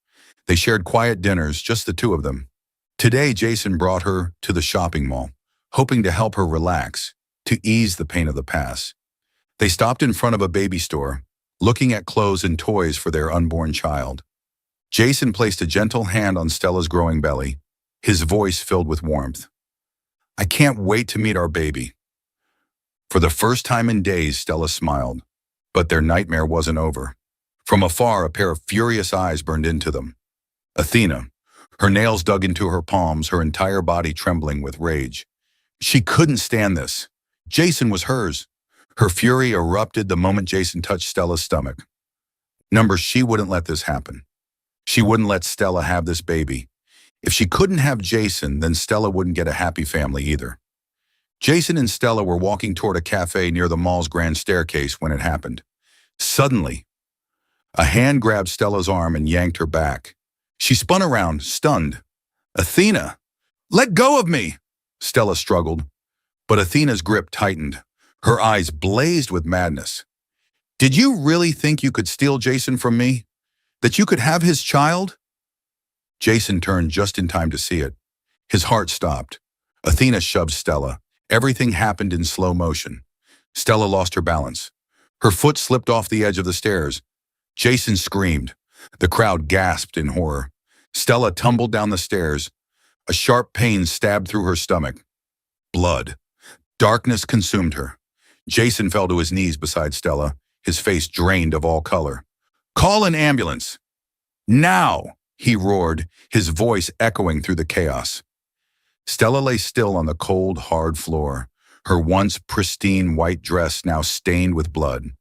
[SPEAKER 1] They shared quiet dinners, just the two of them. Today, Jason brought her to the shopping mall, hoping to help her relax, to ease the pain of the past. They stopped in front of a baby store, looking at clothes and toys for their unborn child. Jason placed a gentle hand on Stella's growing belly, his voice filled with warmth. "I can't wait to meet our baby." For the first time in days, Stella smiled. But their nightmare wasn't over. From afar, a pair of furious eyes burned into them. Athena, her nails dug into her palms, her entire body trembling with rage. She couldn't stand this. Jason was hers. Her fury erupted the moment Jason touched Stella's stomach. She wouldn't let this happen. She wouldn't let Stella have this baby. If she couldn't have Jason, then Stella wouldn't get a happy family either. Jason and Stella were walking toward a cafe near the mall's grand staircase when it happened. Suddenly, a hand grabbed Stella's arm and yanked her back. She spun around, stunned. "Athena, let go of me!" Stella struggled, but Athena's grip tightened. Her eyes blazed with madness. "Did you really think you could steal Jason from me? That you could have his child?" Jason turned just in time to see it. His heart stopped. Athena shoved Stella. Everything happened in slow motion. Stella lost her balance. Her foot slipped off the edge of the stairs. Jason screamed. The crowd gasped in horror. Stella tumbled down the stairs. A sharp pain stabbed through her stomach. Blood. Darkness consumed her. Jason fell to his knees beside Stella, his face drained of all color. "Call an ambulance! Now!" he roared, his voice echoing through the chaos. Stella lay still on the cold, hard floor, her once pristine white dress now stained with blood.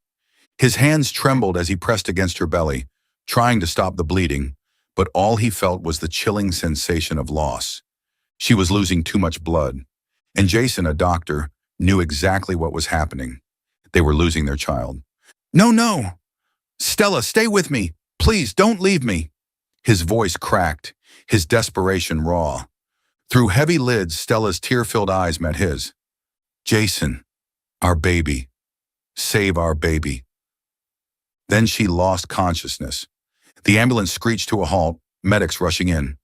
[SPEAKER 1] His hands trembled as he pressed against her belly, trying to stop the bleeding, but all he felt was the chilling sensation of loss. She was losing too much blood, and Jason, a doctor, knew exactly what was happening. They were losing their child. "No, no! Stella, stay with me! Please, don't leave me!" His voice cracked, his desperation raw. Through heavy lids, Stella's tear-filled eyes met his. "Jason, our baby. Save our baby." Then she lost consciousness. The ambulance screeched to a halt, medics rushing in.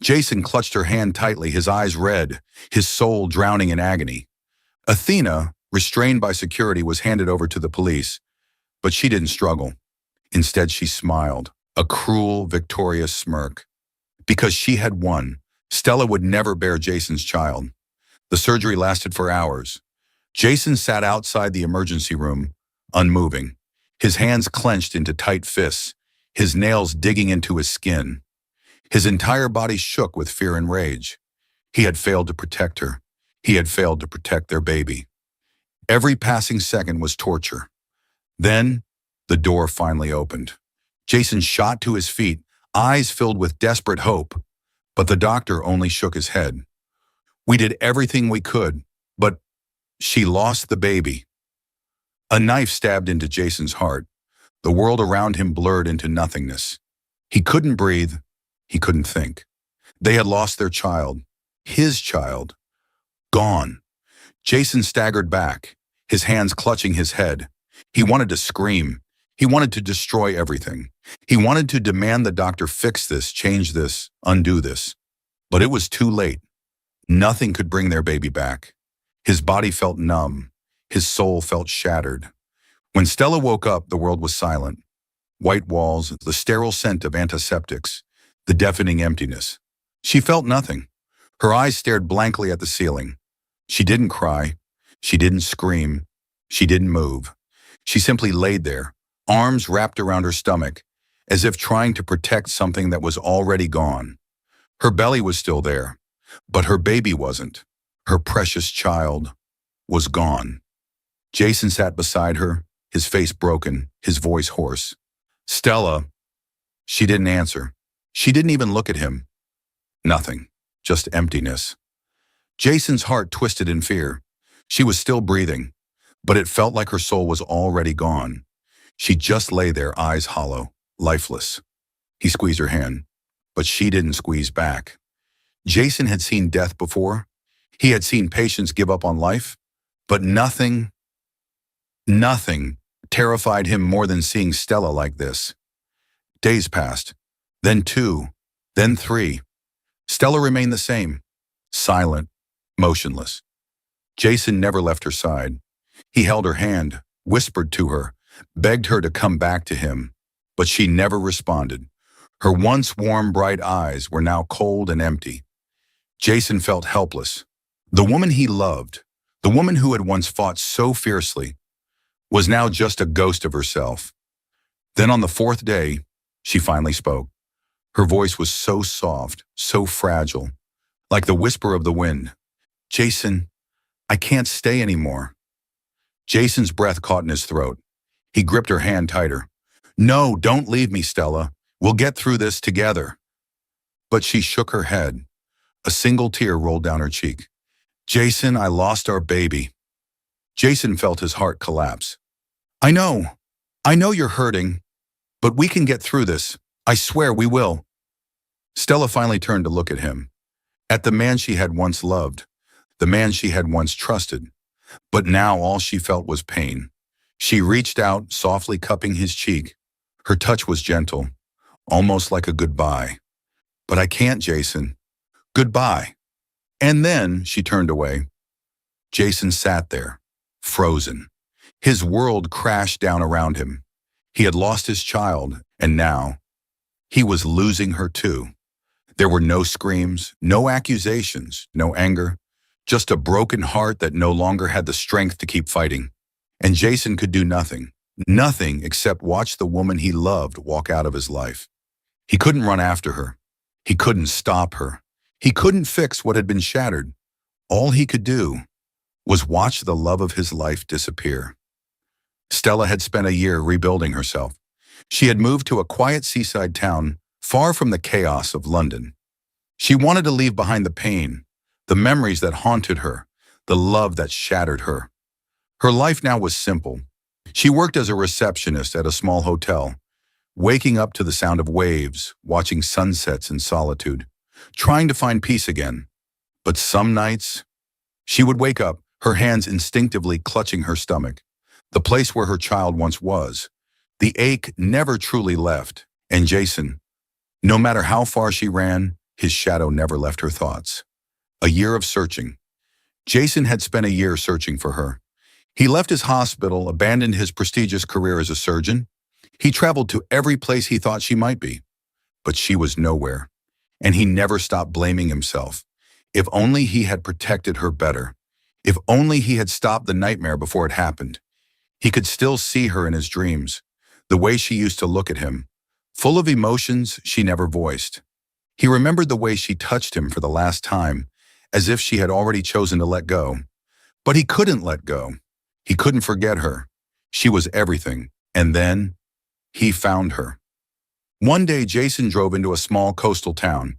[SPEAKER 1] Jason clutched her hand tightly, his eyes red, his soul drowning in agony. Athena, restrained by security, was handed over to the police, but she didn't struggle. Instead, she smiled, a cruel, victorious smirk. Because she had won, Stella would never bear Jason's child. The surgery lasted for hours. Jason sat outside the emergency room, unmoving, his hands clenched into tight fists, his nails digging into his skin. His entire body shook with fear and rage. He had failed to protect her. He had failed to protect their baby. Every passing second was torture. Then, the door finally opened. Jason shot to his feet, eyes filled with desperate hope, but the doctor only shook his head. "We did everything we could, but she lost the baby." A knife stabbed into Jason's heart. The world around him blurred into nothingness. He couldn't breathe. He couldn't think. They had lost their child. His child. Gone. Jason staggered back, his hands clutching his head. He wanted to scream. He wanted to destroy everything. He wanted to demand the doctor fix this, change this, undo this. But it was too late. Nothing could bring their baby back. His body felt numb. His soul felt shattered. When Stella woke up, the world was silent. White walls, the sterile scent of antiseptics, the deafening emptiness. She felt nothing. Her eyes stared blankly at the ceiling. She didn't cry. She didn't scream. She didn't move. She simply laid there, arms wrapped around her stomach, as if trying to protect something that was already gone. Her belly was still there, but her baby wasn't. Her precious child was gone. Jason sat beside her, his face broken, his voice hoarse. "Stella." She didn't answer. She didn't even look at him. Nothing, just emptiness. Jason's heart twisted in fear. She was still breathing, but it felt like her soul was already gone. She just lay there, eyes hollow, lifeless. He squeezed her hand, but she didn't squeeze back. Jason had seen death before. He had seen patients give up on life, but nothing terrified him more than seeing Stella like this. Days passed, then 2, then 3. Stella remained the same, silent, motionless. Jason never left her side. He held her hand, whispered to her, begged her to come back to him, but she never responded. Her once warm, bright eyes were now cold and empty. Jason felt helpless. The woman he loved, the woman who had once fought so fiercely, was now just a ghost of herself. Then on the 4th day, she finally spoke. Her voice was so soft, so fragile, like the whisper of the wind. "Jason, I can't stay anymore." Jason's breath caught in his throat. He gripped her hand tighter. "No, don't leave me, Stella. We'll get through this together." But she shook her head. A single tear rolled down her cheek. "Jason, I lost our baby." Jason felt his heart collapse. I know you're hurting, but we can get through this. I swear we will." Stella finally turned to look at him, at the man she had once loved, the man she had once trusted. But now all she felt was pain. She reached out, softly cupping his cheek. Her touch was gentle, almost like a goodbye. "But I can't, Jason. Goodbye." And then she turned away. Jason sat there, frozen. His world crashed down around him. He had lost his child, and now he was losing her too. There were no screams, no accusations, no anger, just a broken heart that no longer had the strength to keep fighting. And Jason could do nothing. Nothing except watch the woman he loved walk out of his life. He couldn't run after her. He couldn't stop her. He couldn't fix what had been shattered. All he could do was watch the love of his life disappear. Stella had spent a year rebuilding herself. She had moved to a quiet seaside town far from the chaos of London. She wanted to leave behind the pain, the memories that haunted her, the love that shattered her. Her life now was simple. She worked as a receptionist at a small hotel, waking up to the sound of waves, watching sunsets in solitude, trying to find peace again. But some nights, she would wake up, her hands instinctively clutching her stomach, the place where her child once was. The ache never truly left, and Jason, no matter how far she ran, his shadow never left her thoughts. A year of searching. Jason had spent a year searching for her. He left his hospital, abandoned his prestigious career as a surgeon. He traveled to every place he thought she might be. But she was nowhere, and he never stopped blaming himself. If only he had protected her better. If only he had stopped the nightmare before it happened. He could still see her in his dreams, the way she used to look at him, full of emotions she never voiced. He remembered the way she touched him for the last time, as if she had already chosen to let go. But he couldn't let go. He couldn't forget her. She was everything. And then, he found her. One day, Jason drove into a small coastal town.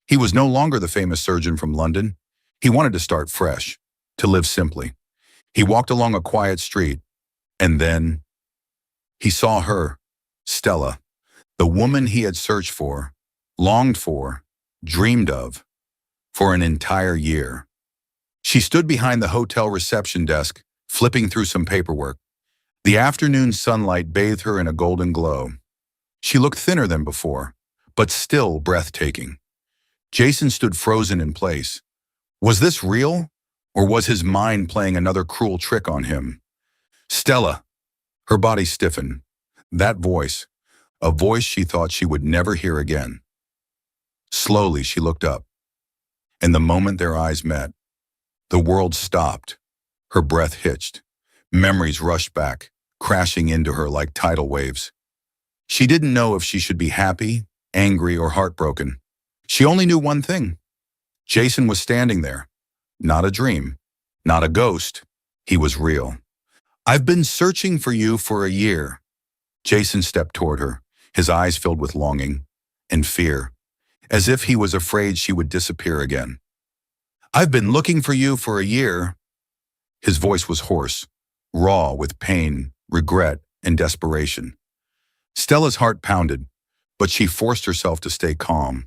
[SPEAKER 1] He was no longer the famous surgeon from London. He wanted to start fresh, to live simply. He walked along a quiet street, and then he saw her, Stella, the woman he had searched for, longed for, dreamed of, for an entire year. She stood behind the hotel reception desk, flipping through some paperwork. The afternoon sunlight bathed her in a golden glow. She looked thinner than before, but still breathtaking. Jason stood frozen in place. Was this real, or was his mind playing another cruel trick on him? Stella. Her body stiffened. That voice, a voice she thought she would never hear again. Slowly, she looked up, and the moment their eyes met, the world stopped. Her breath hitched. Memories rushed back, crashing into her like tidal waves. She didn't know if she should be happy, angry, or heartbroken. She only knew one thing. Jason was standing there. Not a dream, not a ghost. He was real. I've been searching for you for a year. Jason stepped toward her, his eyes filled with longing and fear, as if he was afraid she would disappear again. I've been looking for you for a year. His voice was hoarse, raw with pain, regret, and desperation. Stella's heart pounded, but she forced herself to stay calm.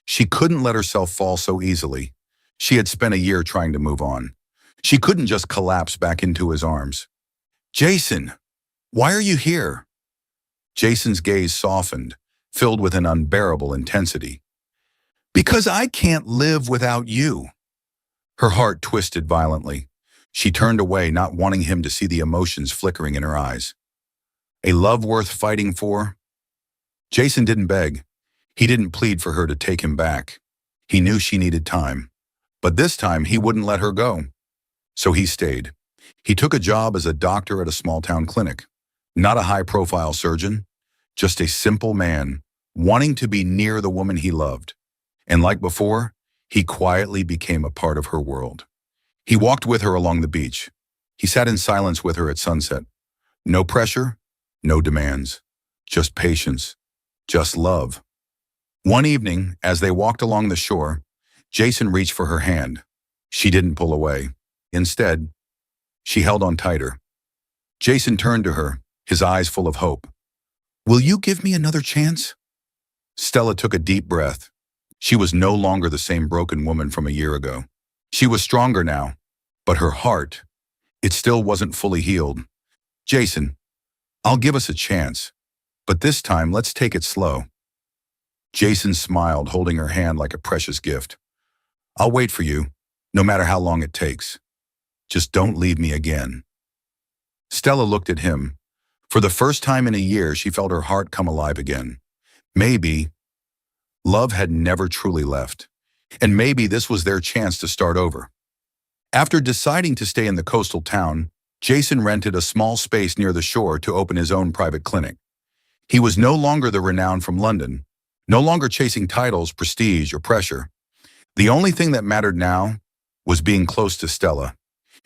[SPEAKER 1] She couldn't let herself fall so easily. She had spent a year trying to move on. She couldn't just collapse back into his arms. Jason, why are you here? Jason's gaze softened, filled with an unbearable intensity. Because I can't live without you. Her heart twisted violently. She turned away, not wanting him to see the emotions flickering in her eyes. A love worth fighting for? Jason didn't beg. He didn't plead for her to take him back. He knew she needed time. But this time, he wouldn't let her go. So he stayed. He took a job as a doctor at a small-town clinic. Not a high-profile surgeon, just a simple man, wanting to be near the woman he loved. And like before, he quietly became a part of her world. He walked with her along the beach. He sat in silence with her at sunset. No pressure, no demands, just patience, just love. One evening, as they walked along the shore, Jason reached for her hand. She didn't pull away. Instead, she held on tighter. Jason turned to her, his eyes full of hope. Will you give me another chance? Stella took a deep breath. She was no longer the same broken woman from a year ago. She was stronger now, but her heart, it still wasn't fully healed. Jason, I'll give us a chance, but this time let's take it slow. Jason smiled, holding her hand like a precious gift. I'll wait for you, no matter how long it takes. Just don't leave me again. Stella looked at him. For the first time in a year, she felt her heart come alive again. Maybe love had never truly left, and maybe this was their chance to start over. After deciding to stay in the coastal town, Jason rented a small space near the shore to open his own private clinic. He was no longer the renown from London, no longer chasing titles, prestige, or pressure. The only thing that mattered now was being close to Stella.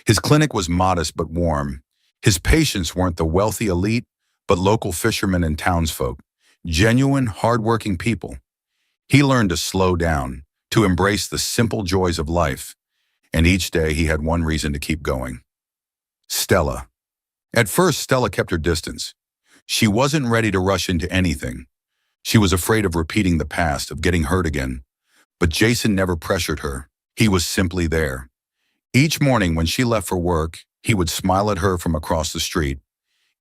[SPEAKER 1] His clinic was modest but warm. His patients weren't the wealthy elite, but local fishermen and townsfolk, genuine, hard-working people. He learned to slow down, to embrace the simple joys of life, and each day he had one reason to keep going. Stella. At first, Stella kept her distance. She wasn't ready to rush into anything. She was afraid of repeating the past, of getting hurt again. But Jason never pressured her. He was simply there. Each morning when she left for work, he would smile at her from across the street.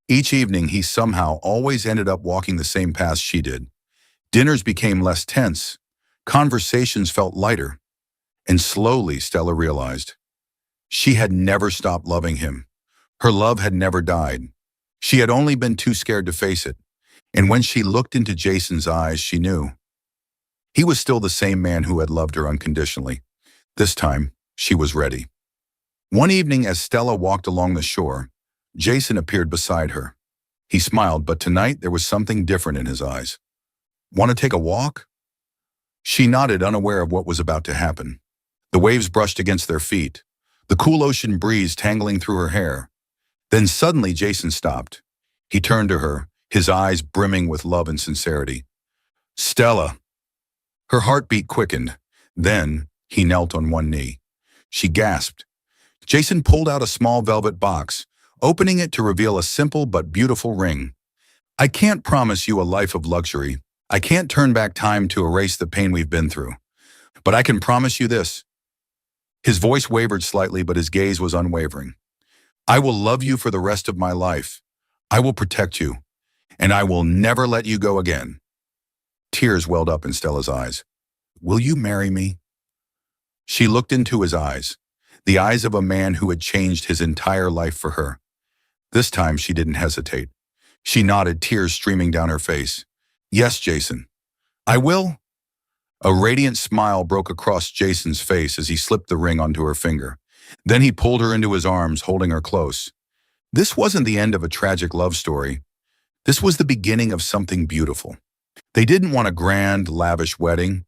[SPEAKER 1] Each evening, he somehow always ended up walking the same path she did. Dinners became less tense. Conversations felt lighter. And slowly, Stella realized she had never stopped loving him. Her love had never died. She had only been too scared to face it. And when she looked into Jason's eyes, she knew. He was still the same man who had loved her unconditionally. This time, she was ready. One evening, as Stella walked along the shore, Jason appeared beside her. He smiled, but tonight there was something different in his eyes. "Want to take a walk?" She nodded, unaware of what was about to happen. The waves brushed against their feet, the cool ocean breeze tangling through her hair. Then suddenly Jason stopped. He turned to her, his eyes brimming with love and sincerity. "Stella." Her heartbeat quickened. Then he knelt on one knee. She gasped. Jason pulled out a small velvet box, opening it to reveal a simple but beautiful ring. "I can't promise you a life of luxury. I can't turn back time to erase the pain we've been through. But I can promise you this." His voice wavered slightly, but his gaze was unwavering. "I will love you for the rest of my life. I will protect you, and I will never let you go again." Tears welled up in Stella's eyes. "Will you marry me?" She looked into his eyes, the eyes of a man who had changed his entire life for her. This time she didn't hesitate. She nodded, tears streaming down her face. "Yes, Jason. I will." A radiant smile broke across Jason's face as he slipped the ring onto her finger. Then he pulled her into his arms, holding her close. This wasn't the end of a tragic love story. This was the beginning of something beautiful. They didn't want a grand, lavish wedding.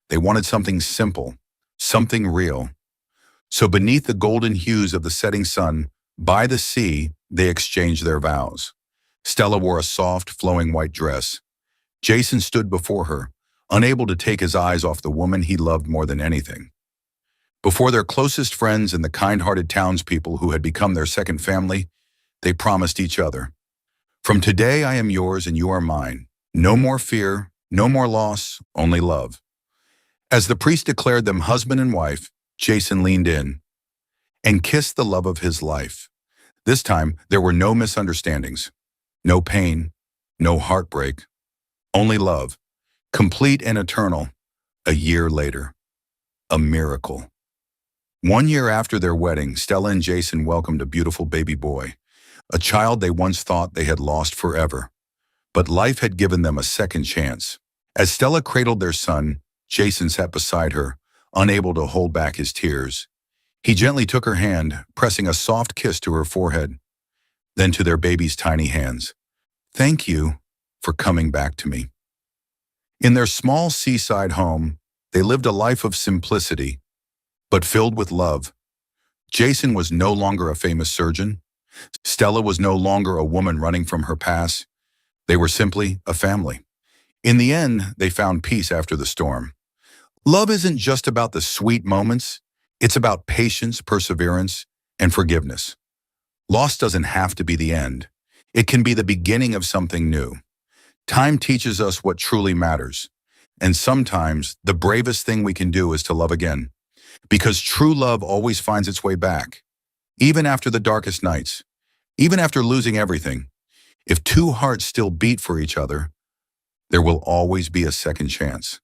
[SPEAKER 1] They wanted something simple, something real. So beneath the golden hues of the setting sun, by the sea, they exchanged their vows. Stella wore a soft, flowing white dress. Jason stood before her, unable to take his eyes off the woman he loved more than anything. Before their closest friends and the kind-hearted townspeople who had become their second family, they promised each other, "From today I am yours and you are mine. No more fear, no more loss, only love." As the priest declared them husband and wife, Jason leaned in and kissed the love of his life. This time, there were no misunderstandings, no pain, no heartbreak, only love, complete and eternal. A year later, a miracle. 1 year after their wedding, Stella and Jason welcomed a beautiful baby boy, a child they once thought they had lost forever. But life had given them a second chance. As Stella cradled their son, Jason sat beside her, unable to hold back his tears. He gently took her hand, pressing a soft kiss to her forehead, then to their baby's tiny hands. "Thank you for coming back to me." In their small seaside home, they lived a life of simplicity, but filled with love. Jason was no longer a famous surgeon. Stella was no longer a woman running from her past. They were simply a family. In the end, they found peace after the storm. Love isn't just about the sweet moments. It's about patience, perseverance, and forgiveness. Loss doesn't have to be the end. It can be the beginning of something new. Time teaches us what truly matters. And sometimes the bravest thing we can do is to love again. Because true love always finds its way back. Even after the darkest nights, even after losing everything, if two hearts still beat for each other, there will always be a second chance.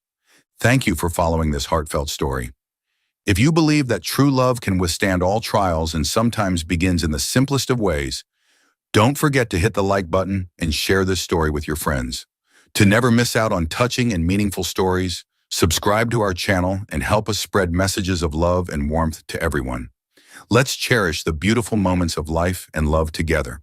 [SPEAKER 1] Thank you for following this heartfelt story. If you believe that true love can withstand all trials and sometimes begins in the simplest of ways, don't forget to hit the like button and share this story with your friends. To never miss out on touching and meaningful stories, subscribe to our channel and help us spread messages of love and warmth to everyone. Let's cherish the beautiful moments of life and love together.